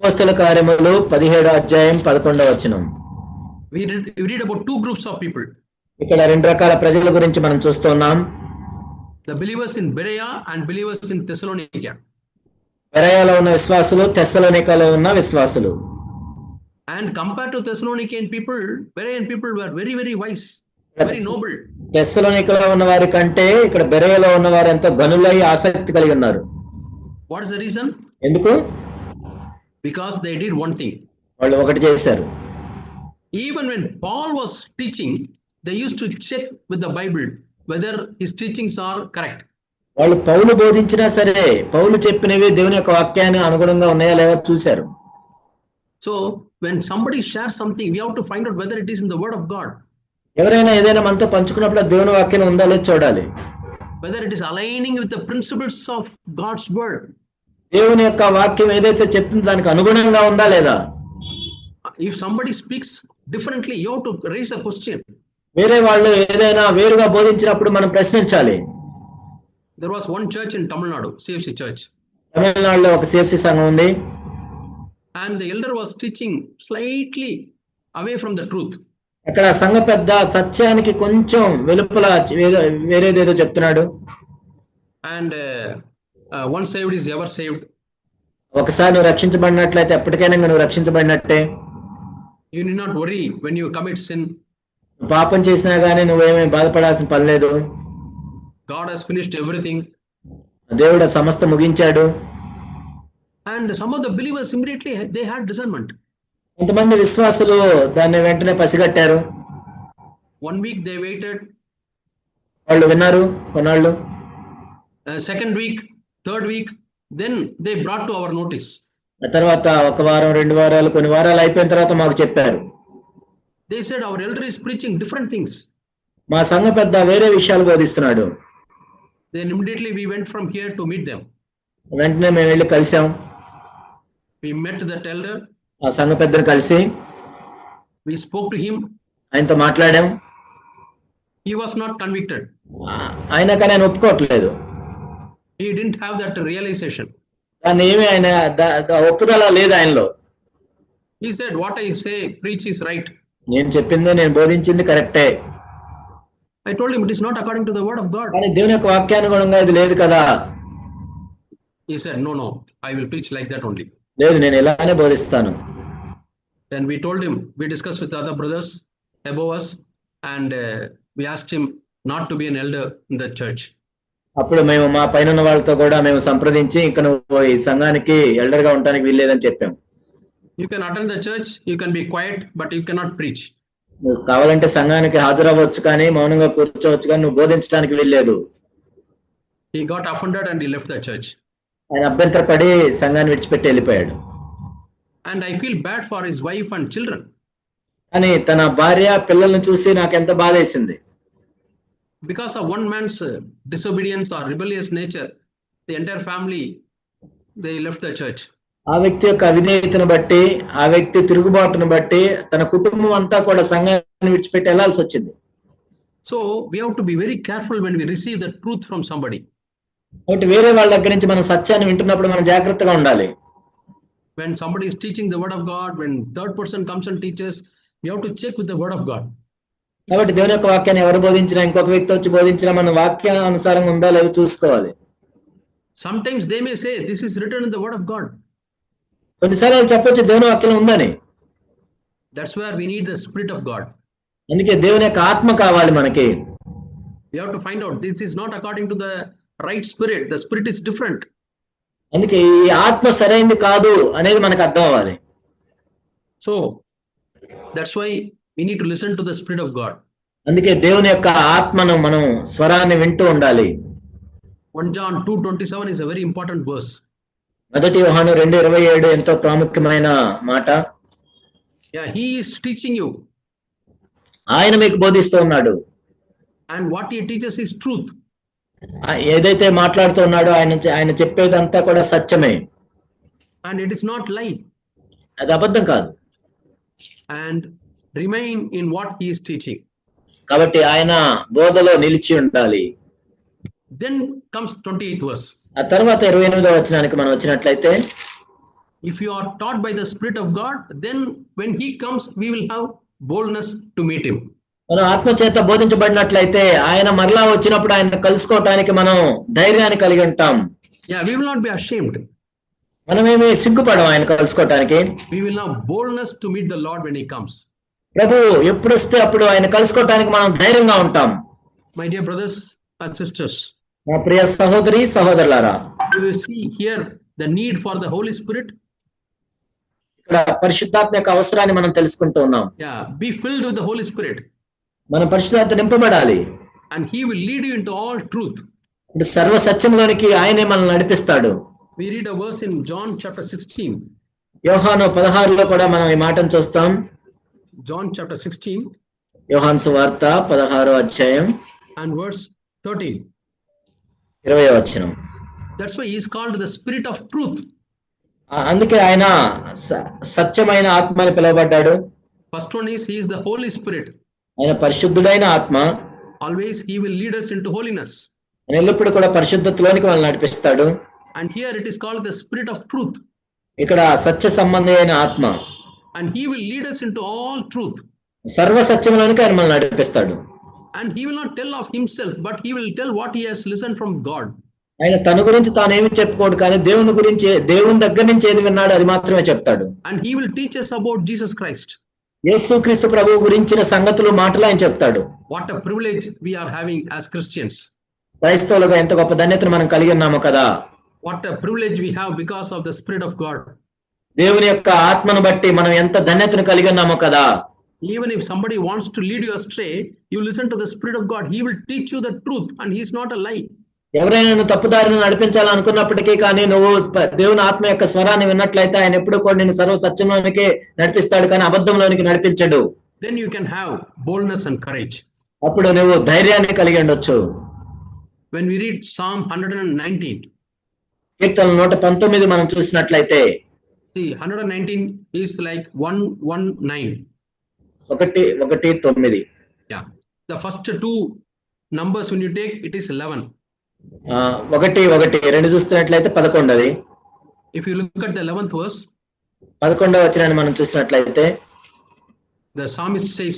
అపోస్తల కార్యములు 17వ అధ్యాయం 11వ వచనం. We read about two groups of people. ఇక్కడ రెండు రకాల ప్రజల గురించి మనం చూస్తున్నాం. The believers in Berea and believers in Thessalonica. బెరయాలో ఉన్న విశ్వాసులు, తెస్సలోనికలో ఉన్న విశ్వాసులు. And compared to Thessalonican people, Berean people were very, very wise, very noble. తెస్సలోనికలో ఉన్న వారి కంటే ఇక్కడ బెరయాలో ఉన్న వారు ఎంతో గనులై ఆసక్తి కలిగి ఉన్నారు. What is the reason? ఎందుకు? Because they did one thing. వాళ్ళు ఒకటి చేశారు. Even when Paul was teaching, they used to check with the Bible whether his teachings are correct. వాళ్ళు పౌలు బోధించినా సరే పౌలు చెప్పినవి దేవుని యొక్క వాక్యాన్ని అనుగుణంగా ఉన్నాయా లేవో చూశారు. So when somebody shares something, we have to find out whether it is in the word of God, ఎవరైనా ఏదైనా మనతో పంచుకున్నప్పుడు అది దేవుని వాక్యం ఉందా లేదో చూడాలి. whether it is aligning with the principles of God's word. దేవుని యొక్క వాక్యం ఏదైతే చెప్తుందో దానికి అనుగుణంగా ఉందా లేదా. If somebody speaks differently, you have to raise a question. వేరే వాళ్ళు ఏదైనా వేరుగా బోధించినప్పుడు మనం ప్రశ్నించాలి. There was one church in Tamil Nadu, CFC church, తమిళనాడులో ఒక సిఎఫ్సి సంఘం ఉంది. and the elder was teaching slightly away from the truth. అక్కడ సంఘ పెద్ద సత్యానికి కొంచెం వెలుపల వేరేదేదో చెప్తున్నాడు. And once saved is ever saved. ఒకసారి నువ్వు రక్షించబడినట్లయితే ఎప్పటికైనా నువ్వు రక్షించబడినట్టే. You need not worry when you commit sin. పాపం చేసినా గానీ నువ్వేమీ బాధపడాల్సిన పని లేదు. God has finished everything. దేవుడు సమస్త ముగించాడు. And some of the believers immediately they had discernment. కొంతమంది విశ్వాసులు దాన్ని వెంటనే పసిగట్టారు. 1 week they waited. వాళ్ళు విన్నారు కొన్నాళ్ళు. Second week, third week, then they brought to our notice. ఆ తర్వాత ఒక వారం 2 వారాలు కొన్ని వారాలు అయిపోయిన తర్వాత మాకు చెప్పారు. They said our elder is preaching different things. మా సంఘ పెద్ద వేరే విషయాలు బోధిస్తున్నాడు. Then immediately we went from here to meet them. వెంటనే మేము వెళ్ళి కలిసాం. We met that elder. ఆ సంఘ పెద్దను కలిసి We spoke to him. ఆయనతో మాట్లాడాం. He was not convicted. ఆయన కానీ ఆయన ఒప్పుకోవట్లేదు. He didn't have that realization. దాన్ని ఏమి ఆయన ఒప్పుదల లేదు ఆయనలో. He said, what I say, preach is right. నేను చెప్పింది నేను బోధించింది కరెక్టే. I told him it is not according to the word of God. కానీ దేవుని యొక్క వాక్యానుగుణంగా ఇది లేదు కదా. He said, no, I will preach like that only. లేదు నేను ఇలానే బోధిస్తాను. Then we told him, we discussed with other brothers above us, and we asked him not to be an elder in the church. అప్పుడు మేము మా పైన ఉన్న వాళ్ళతో కూడా మేము సంప్రదించి ఇంకా నువ్వు ఈ సంఘానికి ఎల్డర్ గా ఉండడానికి వీల్లేదని చెప్పాం. You can attend the church, you can be quiet, but you cannot preach. నువ్వు కావాలంటే సంఘానికి హాజరవ్వచ్చు కానీ మౌనంగా కూర్చోవచ్చు కానీ నువ్వు బోధించడానికి వీల్లేదు. He got offended and he left the church. ఆయన అభ్యంతరపడి సంఘాన్ని విడిచిపెట్టి వెళ్ళిపోయాడు. And I feel bad for his wife and children. కానీ తన భార్య పిల్లల్ని చూసి నాకు ఎంత బాధ వేసింది. Because of one man's disobedience or rebellious nature, the entire family, they left the church. ఆ వ్యక్తి యొక్క అవిధేయతను బట్టి ఆ వ్యక్తి తిరుగుబాటును బట్టి తన కుటుంబం అంతా కూడా సంఘాన్ని విడిచిపెట్టి వెళ్లాల్సి వచ్చింది. So we have to be very careful when we receive the truth from somebody. కాబట్టి వేరే వాళ్ళ దగ్గర నుంచి మనం సత్యాన్ని వింటున్నప్పుడు మనం జాగ్రత్తగా ఉండాలి. When somebody is teaching the word of God, when third person comes and teaches, you have to check with the word of God. కాబట్టి దేవుని యొక్క వాక్యాన్ని ఎవరు బోధించినా ఇంకొక వ్యక్తి వచ్చి బోధించినా మన వాక్యానుసారంగా ఉందా లేదో చూసుకోవాలి. Sometimes they may say, this is written in the word of God. కొన్నిసార్లు చెప్పొచ్చు దేవుని వాక్యం ఉందని. That's where we need the Spirit of God. అందుకే దేవుని యొక్క ఆత్మ కావాలి మనకి. We have to find out this is not according to the right spirit. The spirit is different. అందుకే ఈ ఆత్మ సరైనది కాదు అనేది మనకు అర్థం అవ్వాలి. So that's why we need to listen to the Spirit of God. అందుకే దేవుని యొక్క ఆత్మను మనం స్వరాన్ని వింటూ ఉండాలి. 1 John 2:27 is a very important verse. మొదటి యోహాను 2:27 ఎంతో ప్రాముఖ్యమైన మాట. Yeah, he is teaching you. ఆయన మీకు బోధిస్తూ ఉన్నాడు. And what he teaches is truth. ఏదైతే మాట్లాడుతూ ఉన్నాడో ఆయన చెప్పేదంతా కూడా సత్యమే. And it is not lie. అది అబద్ధం కాదు. And remain in what he is teaching. కాబట్టి ఆయన బోధలో నిలిచి ఉండాలి. Then comes 28th verse. ఆ తర్వాత 28వ వచనానికి మనం వచ్చినట్లయితే, if you are taught by the Spirit of God, then when he comes, we will have boldness to meet him. మనం ఆత్మ చేత బోధించబడినట్లయితే ఆయన మరలా వచ్చినప్పుడు ఆయన కలుసుకోవటానికి మనం ధైర్యాన్ని కలిగి ఉంటాం. Yeah, we will not be ashamed. మనమేమి సిగ్గుపడం ఆయన కలుసుకోవటానికి. We will have boldness to meet the Lord when he comes. ప్రభు ఎప్పుడు వస్తే అప్పుడు ఆయన కలుసుకోవటానికి మనం ధైర్యంగా ఉంటాం. My dear brothers and sisters, మా ప్రియ సహోదరి సహోదరులారా, you will see here the need for the Holy Spirit. ఇక్కడ పరిశుద్ధాత్మ యొక్క అవసరాన్ని మనం తెలుసుకుంటూ ఉన్నాం. Yeah, be filled with the Holy Spirit. మనం పరిశుద్ధాత్మ నింపబడాలి. And he will lead you into all truth. ఇప్పుడు సర్వ సత్యంలోనికి ఆయనే మనల్ని నడిపిస్తాడు. We read a verse in John chapter 16. యోహాను 16లో కూడా మనం ఈ మాటను చూస్తాం. John chapter 16 యోహాను సువార్త 16వ అధ్యాయం and verse 13. 20వ వచనం. That's why he is called the Spirit of Truth. అందుకే ఆయన సత్యమైన ఆత్మ అని పిలువబడ్డాడు. First one is he is the Holy Spirit. ఆయన పరిశుద్ధుడైన ఆత్మ. Always he will lead us into holiness. ఆయన ఎల్లప్పుడూ కూడా పరిశుద్ధతలోనికి మనల్ని నడిపిస్తాడు. And here it is called the Spirit of Truth. ఇక్కడ సత్య సంబంధి అయిన ఆత్మ. And he will lead us into all truth. సర్వ సత్యంలోనికి ఆయన మనల్ని నడిపిస్తాడు. And he will not tell of himself, but he will tell what he has listened from God. ఆయన తన గురించి తానేమి చెప్పుకోడు, కానీ దేవుని గురించి, దేవుని దగ్గర నుంచి ఏది విన్నాడో అది మాత్రమే చెప్తాడు. And he will teach us about Jesus Christ. యేసుక్రీస్తు ప్రభువు గురించిన సంగతులు, మాటలు ఆయన చెప్తాడు. What a privilege we are having as Christians. క్రైస్తవులుగా ఎంత గొప్ప ధన్యతను మనం కలిగి ఉన్నాము కదా. What a privilege we have because of the Spirit of God. దేవుని యొక్క ఆత్మను బట్టి మనం ఎంత ధన్యతను కలిగి ఉన్నాము కదా. Even if somebody wants to lead you astray, you listen to the Spirit of God. He will teach you the truth, and he is not a lie. ఎవరైనా నువ్వు తప్పుదారిని నడిపించాలనుకున్నప్పటికీ కానీ నువ్వు దేవుని ఆత్మ యొక్క స్వరాన్ని విన్నట్లయితే ఆయన ఎప్పుడు కూడా నేను సర్వ సత్యంలోనికి నడిపిస్తాడు, కానీ అబద్ధంలోనికి నడిపించడు. Then you can have boldness and courage. అప్పుడు నువ్వు ధైర్యాన్ని కలిగి ఉండొచ్చు. When we read Psalm 119, కీర్తన 119 మనం చూసినట్లయితే, see 119 is like 119. 1:9. Yeah, the first two numbers when you take it is 11. 1:1 చూస్తున్నట్లయితే 11. If you look at the 11th verse, 11వ వచనాన్ని మనం చూసినట్లయితే, the psalmist says,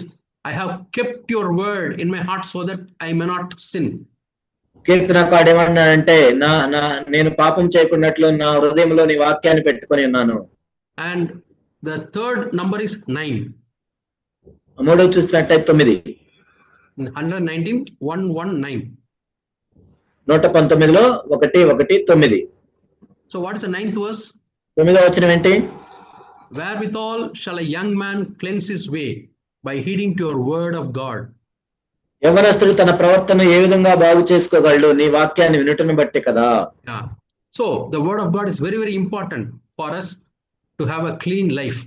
I have kept your word in my heart so that I may not sin. కీర్తనకారుడు ఏమన్నాడంటే, నేను పాపం చేయకున్నట్లు నా హృదయంలో నీ వాక్యాన్ని పెట్టుకొని ఉన్నాను. And the third number is 9. 3వ చూసినట్లయితే 9. 119, 119. 119లో 1:9. So what is the 9th verse? 9వ వచనం ఏంటి? Wherewithal shall a young man cleanse his way? By heeding to your word of God. యవనస్తుడు తన ప్రవర్తన ఏ విధంగా బాగు చేసుకోగలడు? నీ వాక్యాన్ని వినుటను బట్టి కదా. Yeah. So the word of God is very, very important for us to have a clean life.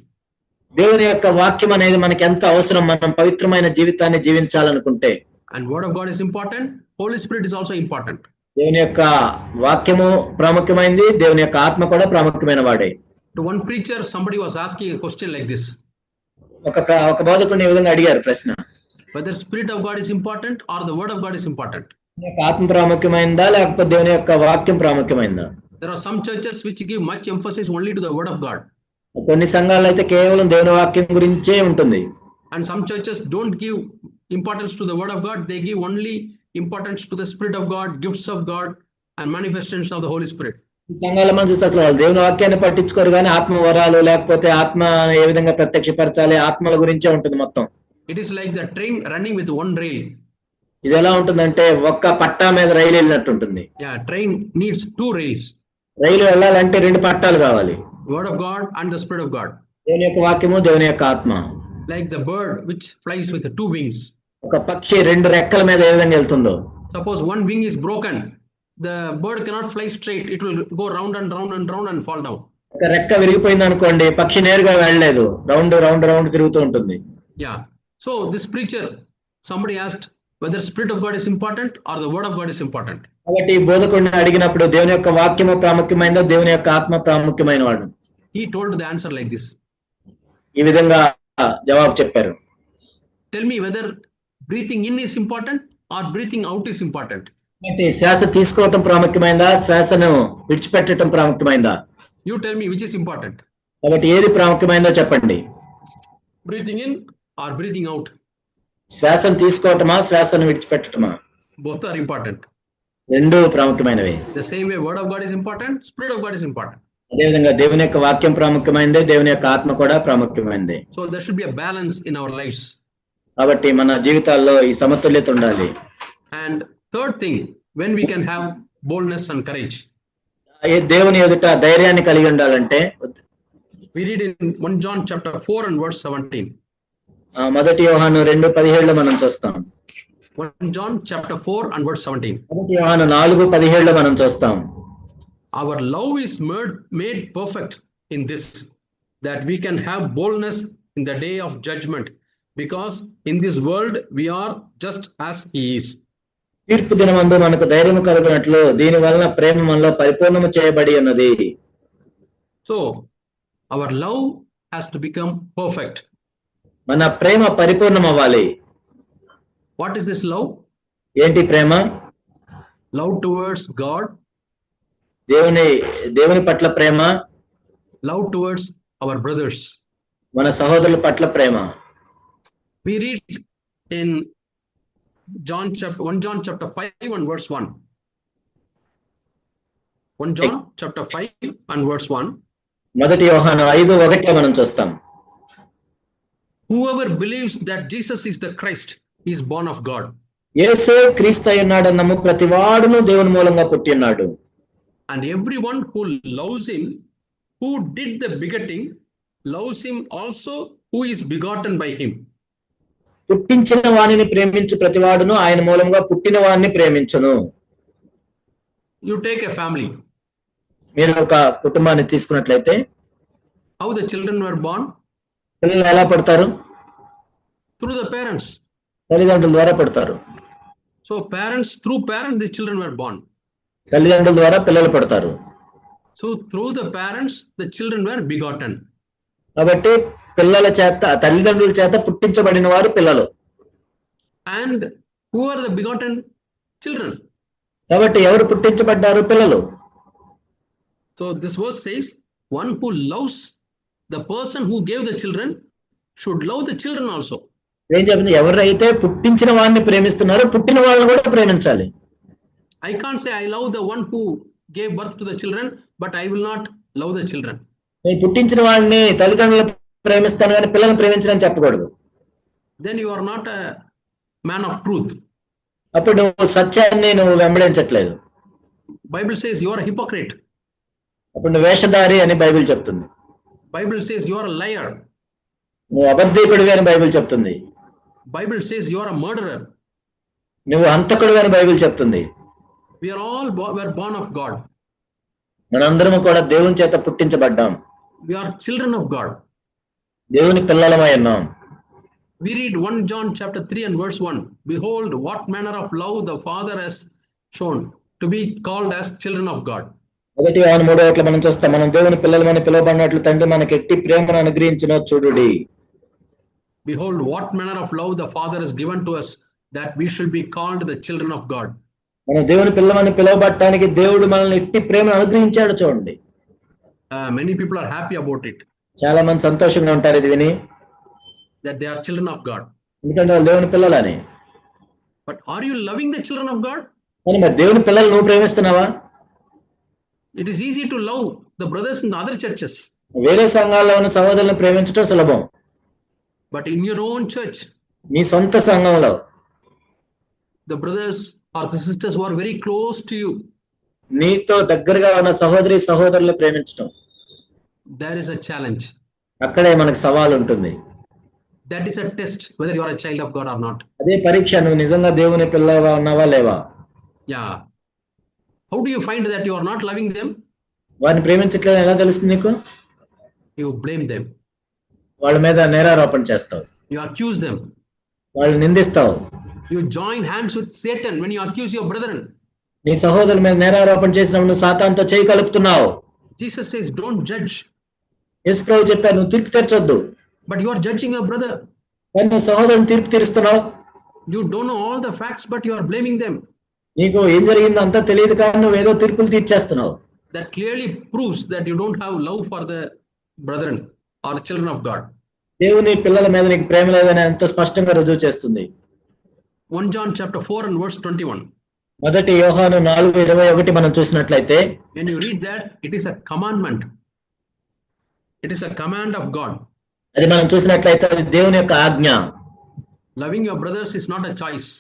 దేవుని యొక్క వాక్యం అనేది మనకి ఎంత అవసరం, మనం పవిత్రమైన జీవితాన్ని జీవించాలనుకుంటే. And word of God is important. Holy Spirit is also important. దేవుని యొక్క వాక్యము ప్రాముఖ్యమైనది, దేవుని యొక్క ఆత్మ కూడా ప్రాముఖ్యమైన వాడే. To one preacher, somebody was asking a question like this. ఒక బోధకుడిని ఈ విధంగా అడిగారు ప్రశ్న, Whether Spirit of God is important or the word of God is important. ఆత్మ ప్రాముఖ్యమైనదా లేకపోతే దేవుని యొక్క వాక్యం ప్రాముఖ్యమైనదా? There are some churches which give much emphasis only to the word of God. కొన్ని సంఘాలు అయితే కేవలం దేవుని వాక్యం గురించే ఉంటుంది. And some churches don't give importance to the word of God. They give only importance to the Spirit of God, gifts of God, and manifestations of the Holy Spirit. ఈ సంఘాలు మనం చూస్తే అసలు వాళ్ళు దేవుని వాక్యాన్ని పట్టించుకోరు, కానీ ఆత్మ వరాలు లేకపోతే ఆత్మ ఏ విధంగా ప్రత్యక్షపరచాలి, ఆత్మల గురించే ఉంటుంది మొత్తం. It is like the train running with one rail. ఇది ఎలా ఉంటుందంటే ఒక్క పట్టా మీద రైలు వెళ్ళినట్టు ఉంటుంది. Yeah, train needs two rails. రైలు వెళ్ళాలంటే 2 పట్టాలు కావాలి. Word of God and the Spirit of God. దేవుని యొక్క వాక్యము, దేవుని యొక్క ఆత్మ. Like the bird which flies with 2 wings. ఒక పక్షి 2 రెక్కల మీద ఏ విధంగా వెళ్తుందో. Suppose one wing is broken, the bird cannot fly straight. It will go round and round and round and fall down. ఒక రెక్క విరిగిపోయింది అనుకోండి, పక్షి నేరుగా వెళ్ళలేదు, రౌండ్ రౌండ్ రౌండ్ తిరుగుతూ ఉంటుంది. Yeah. So this preacher, somebody asked whether Spirit of God is important or the word of God is important. కాబట్టి బోధకుడిని అడిగినప్పుడు దేవుని యొక్క వాక్యము ప్రాముఖ్యమైనదా, దేవుని యొక్క ఆత్మ ప్రాముఖ్యమైన వాడు? He told the answer like this. ఈ విధంగా జవాబు చెప్పారు. Tell me whether breathing in is important or breathing out is important. అంటే శ్వాస తీసుకోవటం ప్రాముఖ్యమైనదా, శ్వాసను విడిచిపెట్టడం ప్రాముఖ్యమైనదా? You tell me which is important. కాబట్టి ఏది ప్రాముఖ్యమైనదో చెప్పండి. Breathing in or breathing out? శ్వాసను తీసుకోవటమా, శ్వాసను విడిచిపెట్టటమా? Both are important. రెండు ప్రాముఖ్యమైనవి. The same way word of God is important, Spirit of God is important. అదేవిధంగా దేవుని యొక్క వాక్యం ప్రాముఖ్యమైనదే, దేవుని యొక్క ఆత్మ కూడా ప్రాముఖ్యమైనదే. So there should be a balance in our lives. కాబట్టి మన జీవితాల్లో ఈ సమతుల్యత ఉండాలి. And third thing, when we can have boldness and courage. దేవుని ఎదుట ధైర్యాన్ని కలిగి ఉండాలంటే We read in 1 John chapter 4 and verse 17. మొదటి యోహాను 2:17 మనం చూస్తాం. 1 John chapter 4 and verse 17. మొదటి యోహాను 4:17 మనం చూస్తాం. Our love is made perfect in this, that we can have boldness in the day of judgment, because in this world we are just as he is. తీర్పు దినమందు మనకు ధైర్యం కలుగునట్లు దీని వలన ప్రేమ మనలో పరిపూర్ణము చేయబడి ఉన్నది. So our love has to become perfect. మన ప్రేమ పరిపూర్ణం అవ్వాలి. What is this love? ఏంటి ప్రేమ? Love towards God, దేవుని పట్ల ప్రేమ, love towards our brothers. మన సహోదరుల పట్ల ప్రేమ. We read in 1 John chapter 5 and verse 1. 1 John chapter 5 and verse 1. మొదటి యోహాను 5:1 మనం చూస్తాం. Whoever believes that Jesus is the Christ is born of God. యేసే క్రీస్తు అయ్యున్నాడు నమ్ము ప్రతివాడును దేవుని మూలంగా పుట్టి ఉన్నాడు. And everyone who loves him, who did the begetting, loves him also who is begotten by him. పుట్టించిన వానిని ప్రేమించు ప్రతివాడును ఆయన మూలంగా పుట్టిన వానిని ప్రేమించును. You take a family. మీరు ఒక కుటుంబాన్ని తీసుకున్నట్లయితే How the children were born? పిల్లలు ఎలా పుడతారు? Through the parents. తల్లిదండ్రుల ద్వారా పుడతారు. So through parents, the children were born. తల్లిదండ్రుల ద్వారా పిల్లలు పుడతారు. So through the parents, the children were begotten. కాబట్టి పిల్లల చేత తల్లిదండ్రుల చేత పుట్టించబడిన వారు పిల్లలు. And who are the begotten children? కాబట్టి ఎవరు పుట్టించబడ్డారు? పిల్లలు. So this verse says, one who loves the person who gave the children should love the children also. ఏం చెప్పింది? ఎవరైతే పుట్టించిన వారిని ప్రేమిస్తున్నారో పుట్టిన వాళ్ళని కూడా ప్రేమించాలి. I can't say I love the one who gave birth to the children, but I will not love the children. నేను పుట్టించిన వాడిని తల్లిదండ్రులు ప్రేమిస్తాను కానీ పిల్లల్ని ప్రేమించని చెప్పకూడదు. Then you are not a man of truth. అప్పుడు నువ్వు సత్యాన్ని నువ్వు వెంబడించట్లేదు. Bible says you are a hypocrite. అప్పుడు నువ్వు వేషధారి అని బైబిల్ చెప్తుంది. Bible says you are a liar. నువ్వు అబద్ధికుడివి అని బైబిల్ చెప్తుంది. Bible says you are a murderer. నువ్వు హంతకుడివి అని బైబిల్ చెప్తుంది. We are all were born of God. మనందరం కూడా దేవుని చేత పుట్టించబడ్డాం. We are children of God. దేవుని పిల్లలమై ఉన్నాం. We read 1 John chapter 3 and verse 1. Behold, what manner of love the Father has shown to be called as children of God. మొదటి యోహాను 3:1 మనం చూస్తాం. మనం దేవుని పిల్లలమని పిలువబడినట్లు తండ్రి మనకి ఎట్టి ప్రేమను అనుగ్రహించినో చూడుడి. Behold, what manner of love the Father has given to us, that we should be called the children of God. మనం దేవుని పిల్లమని పిలువబడటానికి దేవుడు మనల్ని ఎట్టి ప్రేమను అనుగ్రహించాడు చూడండి. Many people are happy about it. చాలా మంది సంతోషంగా ఉంటారు ఇది విని, that they are children of God. ఎందుకంటే వాళ్ళు దేవుని పిల్లలని. But are you loving the children of God? కానీ మరి దేవుని పిల్లలు నువ్వు ప్రేమిస్తున్నావా? It is easy to love the brothers in the other churches. వేరే సంఘాల్లో ఉన్న సహోదరులను ప్రేమించడం సులభం. But in your own church, నీ సొంత సంఘంలో the brothers or the sisters who are very close to you, నీతో దగ్గరగా ఉన్న సహోదరులు ప్రేమించడం, there is a challenge. అక్కడే మనకు సవాల్ ఉంటుంది. That is a test whether you are a child of God or not. అదే పరీక్ష, నువ్వు నిజంగా దేవుని పిల్లగా ఉన్నావా లేవా. Yeah. How do you find that you are not loving them? వారిని ప్రేమించట్లేదు ఎలా తెలుస్తుంది నీకు? You blame them. వాళ్ళ మీద నేరారోపణ చేస్తావు. You accuse them. వాళ్ళు నిందిస్తావు. You join hands with Satan when you accuse your brethren. నీ సహోదరుల మీద నేరారోపణ చేసినప్పుడు నువ్వు సాతానుతో చేయి కలుపుతున్నావు. Jesus says, don't judge. యేసు ప్రభువు చెప్పారు, నువ్వు తీర్పు తీర్చొద్దు. But you are judging your brother. కానీ నువ్వు సహోదరుని తీర్పు తీరుస్తున్నావు. You don't know all the facts, but you are blaming them. నీకు ఏం జరిగిందో అంతా తెలియదు కానీ నువ్వు ఏదో తీర్పులు తీర్చేస్తున్నావు. That clearly proves that you don't have love for the brethren or children of God. దేవుని పిల్లల మీద నీకు ప్రేమ లేదని ఎంతో స్పష్టంగా రుజువు చేస్తుంది. 1 John chapter 4 and verse 21. మొదటి యోహాను 4:21 మనం చూసినట్లయితే, When you read that, it is a commandment. It is a command of God. అది మనం చూసినట్లయితే అది దేవుని యొక్క ఆజ్ఞ. Loving your brothers is not a choice.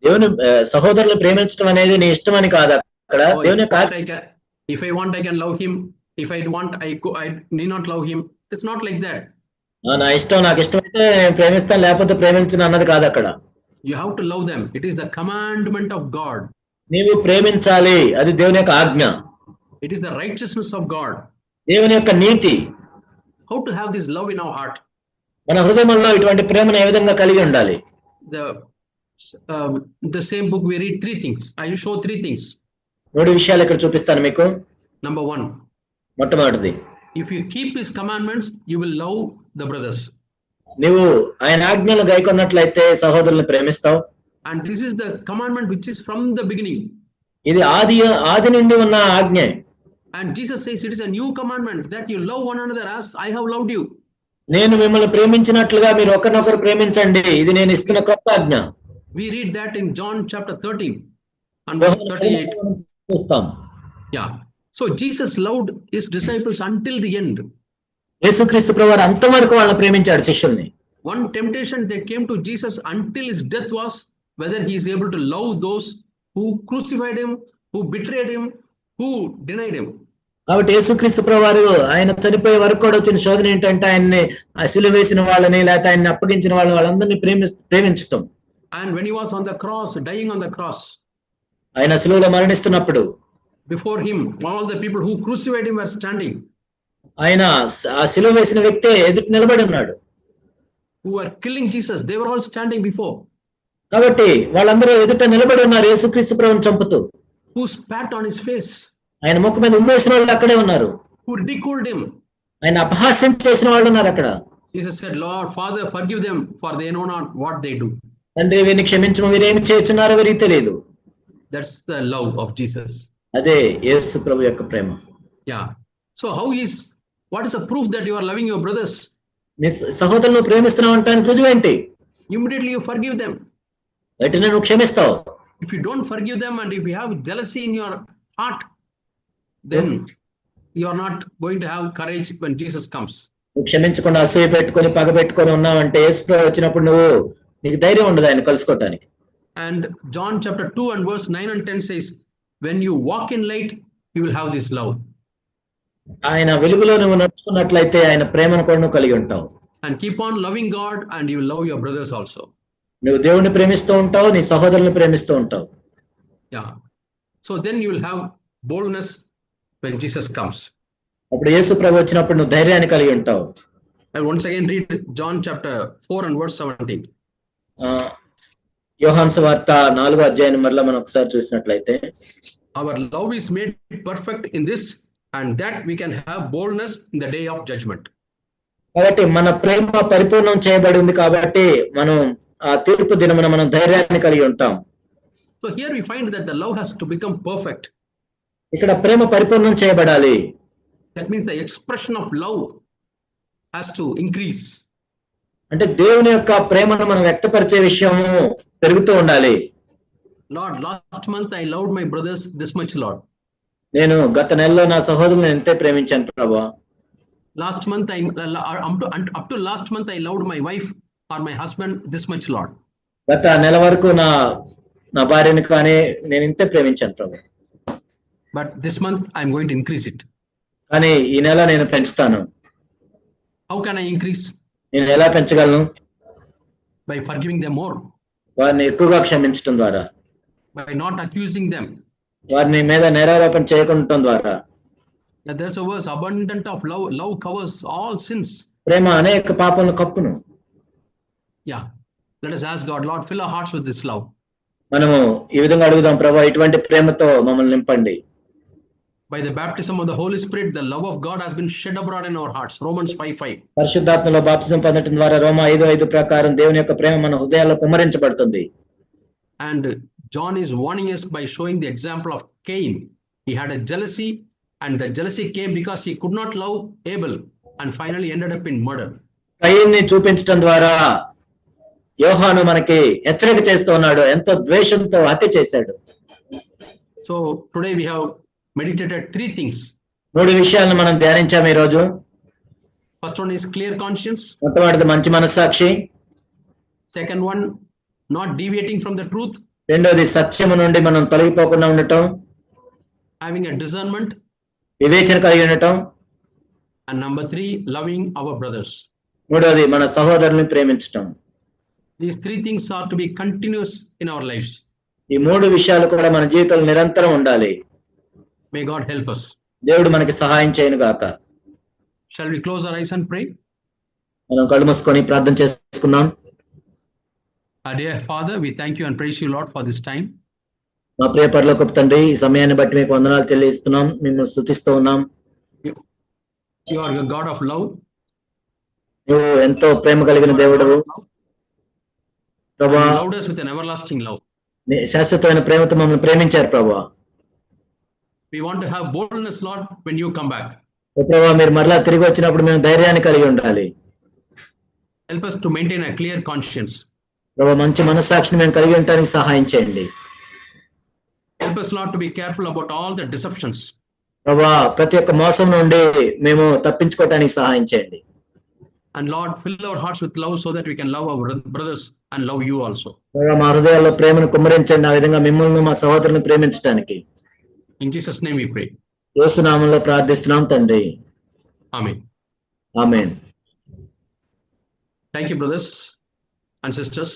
దేవుని సహోదరులు ప్రేమించడం అనేది నీ ఇష్టం అని కాదు. అక్కడ దేవుని యొక్క if I want I can love him. If I want I need not love him. It's not like that. నా ఇష్టం, నాకు ఇష్టమైతే నేను ప్రేమిస్తాను, లేకపోతే ప్రేమించను అన్నది కాదు అక్కడ. You have to love them. It is the commandment of God. నీవు ప్రేమించాలి, అది దేవుని యొక్క ఆజ్ఞ. It is the righteousness of God. దేవుని యొక్క నీతి. how to have this love in our heart. మన హృదయంలో ఇటువంటి ప్రేమను ఏ విధంగా కలిగి ఉండాలి? The same book we read 3 things. I will show 3 things. 3 విషయాలు ఇక్కడ చూపిస్తాను మీకు. Number 1. మొట్టమొదటిది, if you keep his commandments, you will love the brothers. నీవు ఆయన ఆజ్ఞలు గైకొన్నట్లయితే సహోదరులను ప్రేమిస్తావు. And this is the commandment which is from the beginning. ఇది ఆది నుండి ఉన్న ఆజ్ఞ. And Jesus says it is a new commandment that you love one another as I have loved you. నేను మిమ్మల్ని ప్రేమించినట్లుగా మీరు ఒకరినొకరు ప్రేమించండి, ఇది నేను ఇస్తున్న కొత్త ఆజ్ఞ. We read that in John chapter 13 and verse 38. చూస్తాం. Yeah. So Jesus loved his disciples until the end. యేసుక్రీస్తు ప్రభువారు అంతవరకు వాళ్ళని ప్రేమించాడు శిష్యుల్ని. One temptation that came to Jesus until his death was whether he is able to love those who crucified him, who betrayed him, who denied him. కాబట్టి యేసుక్రీస్తు ప్రభువారు ఆయన చనిపోయే వరకు కూడా వచ్చిన శోధన ఏంటంటే ఆయన్ని సిలువ వేసిన వాళ్ళని లేకపోతే ఆయన్ని అప్పగించిన వాళ్ళందరినీ ప్రేమించటం. And when he was on the cross, dying on the cross, ఆయన సిలువలో మరణిస్తున్నప్పుడు before him all the people who crucified him were standing. ఆయన ఆ సిలువ వేసిన వ్యక్తే ఎదుట నిలబడి ఉన్నాడు. Who were killing Jesus, they were all standing before. కాబట్టి వాళ్ళందరూ ఎదుట నిలబడి ఉన్నారు యేసుక్రీస్తు ప్రభువుని చంపుతూ. Who spat on his face, ఆయన ముఖం మీద ఉమ్మేసిన వాళ్ళు అక్కడే ఉన్నారు. who ridiculed him. ఆయన అపహాస్యం చేసిన వాళ్ళు ఉన్నారు అక్కడ. Jesus said, Lord, Father, forgive them, for they know not what they do. తండ్రి వీరిని క్షమించము, వీరేమి చేస్తున్నారో వీరికి తెలియదు. That's the love of Jesus. అదే యేసు ప్రభు యొక్క ప్రేమ. Yeah. So what is the proof that you are loving your brothers? నీ సహోదరులను ప్రేమిస్తున్నావు అంటానికి రుజువు ఏంటి? Immediately you forgive them. వెంటనే నువ్వు క్షమిస్తావు. If you don't forgive them and if you have jealousy in your heart, then you are not going to have courage when Jesus comes. నువ్వు క్షమించకుండా అసూయ పెట్టుకొని పగ పెట్టుకొని ఉన్నావంటే యేసు ప్రభు వచ్చినప్పుడు నీకు ధైర్యం ఉండదు ఆయన కలుసుకోవటానికి. And John chapter 2 and verse 9 and 10 says, when you walk in light, you will have this love. ఆయన వెలుగులో నువ్వు నడుచుకున్నట్లయితే ఆయన ప్రేమను కూడా నువ్వు కలిగి ఉంటావు. And keep on loving God and you will love your brothers also. నువ్వు దేవుణ్ణి ప్రేమిస్తూ ఉంటావు, నీ సహోదరులను ప్రేమిస్తూ ఉంటావు. Yeah. So then you will have boldness when Jesus comes. అప్పుడు యేసు ప్రభు వచ్చినప్పుడు నువ్వు ధైర్యాన్ని కలిగి ఉంటావు. I once again read John chapter 4 and verse 17. యోహాను సువార్త 4వ అధ్యాయం మరలా మనం ఒకసారి చూసినట్లయితే, our love is made perfect in this, and that we can have boldness in the day of judgment. కాబట్టి మన ప్రేమ పరిపూర్ణం చేయబడి ఉంది కాబట్టి మనం ఆ తీర్పు దినమున మనం ధైర్యాన్ని కలిగి ఉంటాం. So here we find that the love has to become perfect. ఇక్కడ ప్రేమ పరిపూర్ణం చేయబడాలి. That means the expression of love has to increase. అంటే దేవుని యొక్క ప్రేమను మనం వ్యక్తపరిచే విషయము పెరుగుతూ ఉండాలి. Lord, last month I loved my brothers this much, Lord. నేను గత నెలలో నా సహోదరులను ఎంతే ప్రేమించాను ప్రభువా. Last month up to last month I loved my wife or my husband this much, Lord. గత నెల వరకు నా భార్యని కానీ నేను ఇంతే ప్రేమించాను ప్రభు. But this month I'm going to increase it. కానీ ఈ నెల నేను పెంచుతాను. How can I increase? నేను ఎలా పెంచగలను? By forgiving them more. వారిని ఎక్కువగా క్షమించడం ద్వారా. By not accusing them. వారిని మీద నేరారోపణ చేయకుండా ద్వారా. There's a verse, abundant of love. Love covers all sins. ప్రేమ అనేక పాపలను కప్పును. Yeah. Let us ask God, Lord, fill our hearts with this love. మనము ఈ విధంగా అడుగుదాం, ప్రభువా ఇటువంటి ప్రేమతో మమ్మల్ని నింపండి. By the baptism of the Holy Spirit, the love of God has been shed abroad in our hearts. Romans 5:5. పరిశుద్ధాత్మలో బాప్తిజం పొందడం ద్వారా రోమా 5:5 ప్రకారం దేవుని యొక్క ప్రేమ మన హృదయాల్లో కుమ్మరించబడుతుంది. And John is warning us by showing the example of Cain. He had a jealousy, and the jealousy came because he could not love Abel, and finally ended up in murder. కయీన్ని చూపించడం ద్వారా యోహాను మనకి హెచ్చరిక చేస్తూ ఉన్నాడు, ఎంతో ద్వేషంతో హత్య చేశాడు. So today we have meditated 3 things. 3 విషయాలను మనం ధ్యానించాము ఈ రోజు. First one is clear conscience. మొట్టమొదటిది మంచి మనస్సాక్షి. Second one, not deviating from the truth. రెండోది సత్యము నుండి మనం తొలగిపోకుండా ఉండటం. Having a discernment. వివేచన కలిగి ఉండటం. And number 3, loving our brothers. మూడోది మన సహోదరుల్ని ప్రేమించటం. These 3 things are to be continuous in our lives. ఈ 3 విషయాలు కూడా మన జీవితంలో నిరంతరం ఉండాలి. May God help us. దేవుడు మనకి సహాయం చేయను గాక. Shall we close our eyes and pray? మనం కళ్ళు మూసుకొని ప్రార్థన చేసుకుందాం. Our dear Father, we thank you and praise you, Lord, for this time. మా ప్రియ పరలోకపు తండ్రి, ఈ సమయాన్ని బట్టి మీకు వందనాలు చెల్లిస్తున్నాం, మిమ్మల్ని స్తుతిస్తూ ఉన్నాం. You are a God of love. నువ్వు ఎంతో ప్రేమ కలిగిన దేవుడవు ప్రభా. You loved us with an everlasting love. నీ శాశ్వతమైన ప్రేమతో మమ్మల్ని ప్రేమించారు ప్రభా. We want to have boldness, Lord, when you come back. ఓ ప్రభా, మీరు మరలా తిరిగి వచ్చినప్పుడు మేము ధైర్యాన్ని కలిగి ఉండాలి. Help us to maintain a clear conscience. ప్రభా, మంచి మనస్సాక్షిని మేము కలిగి ఉండడానికి సహాయం చేయండి. Help us, Lord, to be careful about all the deceptions. ప్రభా, ప్రతి ఒక్క మోసం నుండి మేము తప్పించుకోవటానికి సహాయం చేయండి. And Lord, fill our hearts with love so that we can love our brothers and love you also. ప్రభా, మా హృదయాల్లో ప్రేమను కుమ్మరించండి, ఆ విధంగా మిమ్మల్ని మా సహోదరుని ప్రేమించడానికి. In Jesus' name we pray. యేసు నామములో ప్రార్థిస్తున్నాం తండ్రి. Amen. Amen. Thank you, brothers and sisters.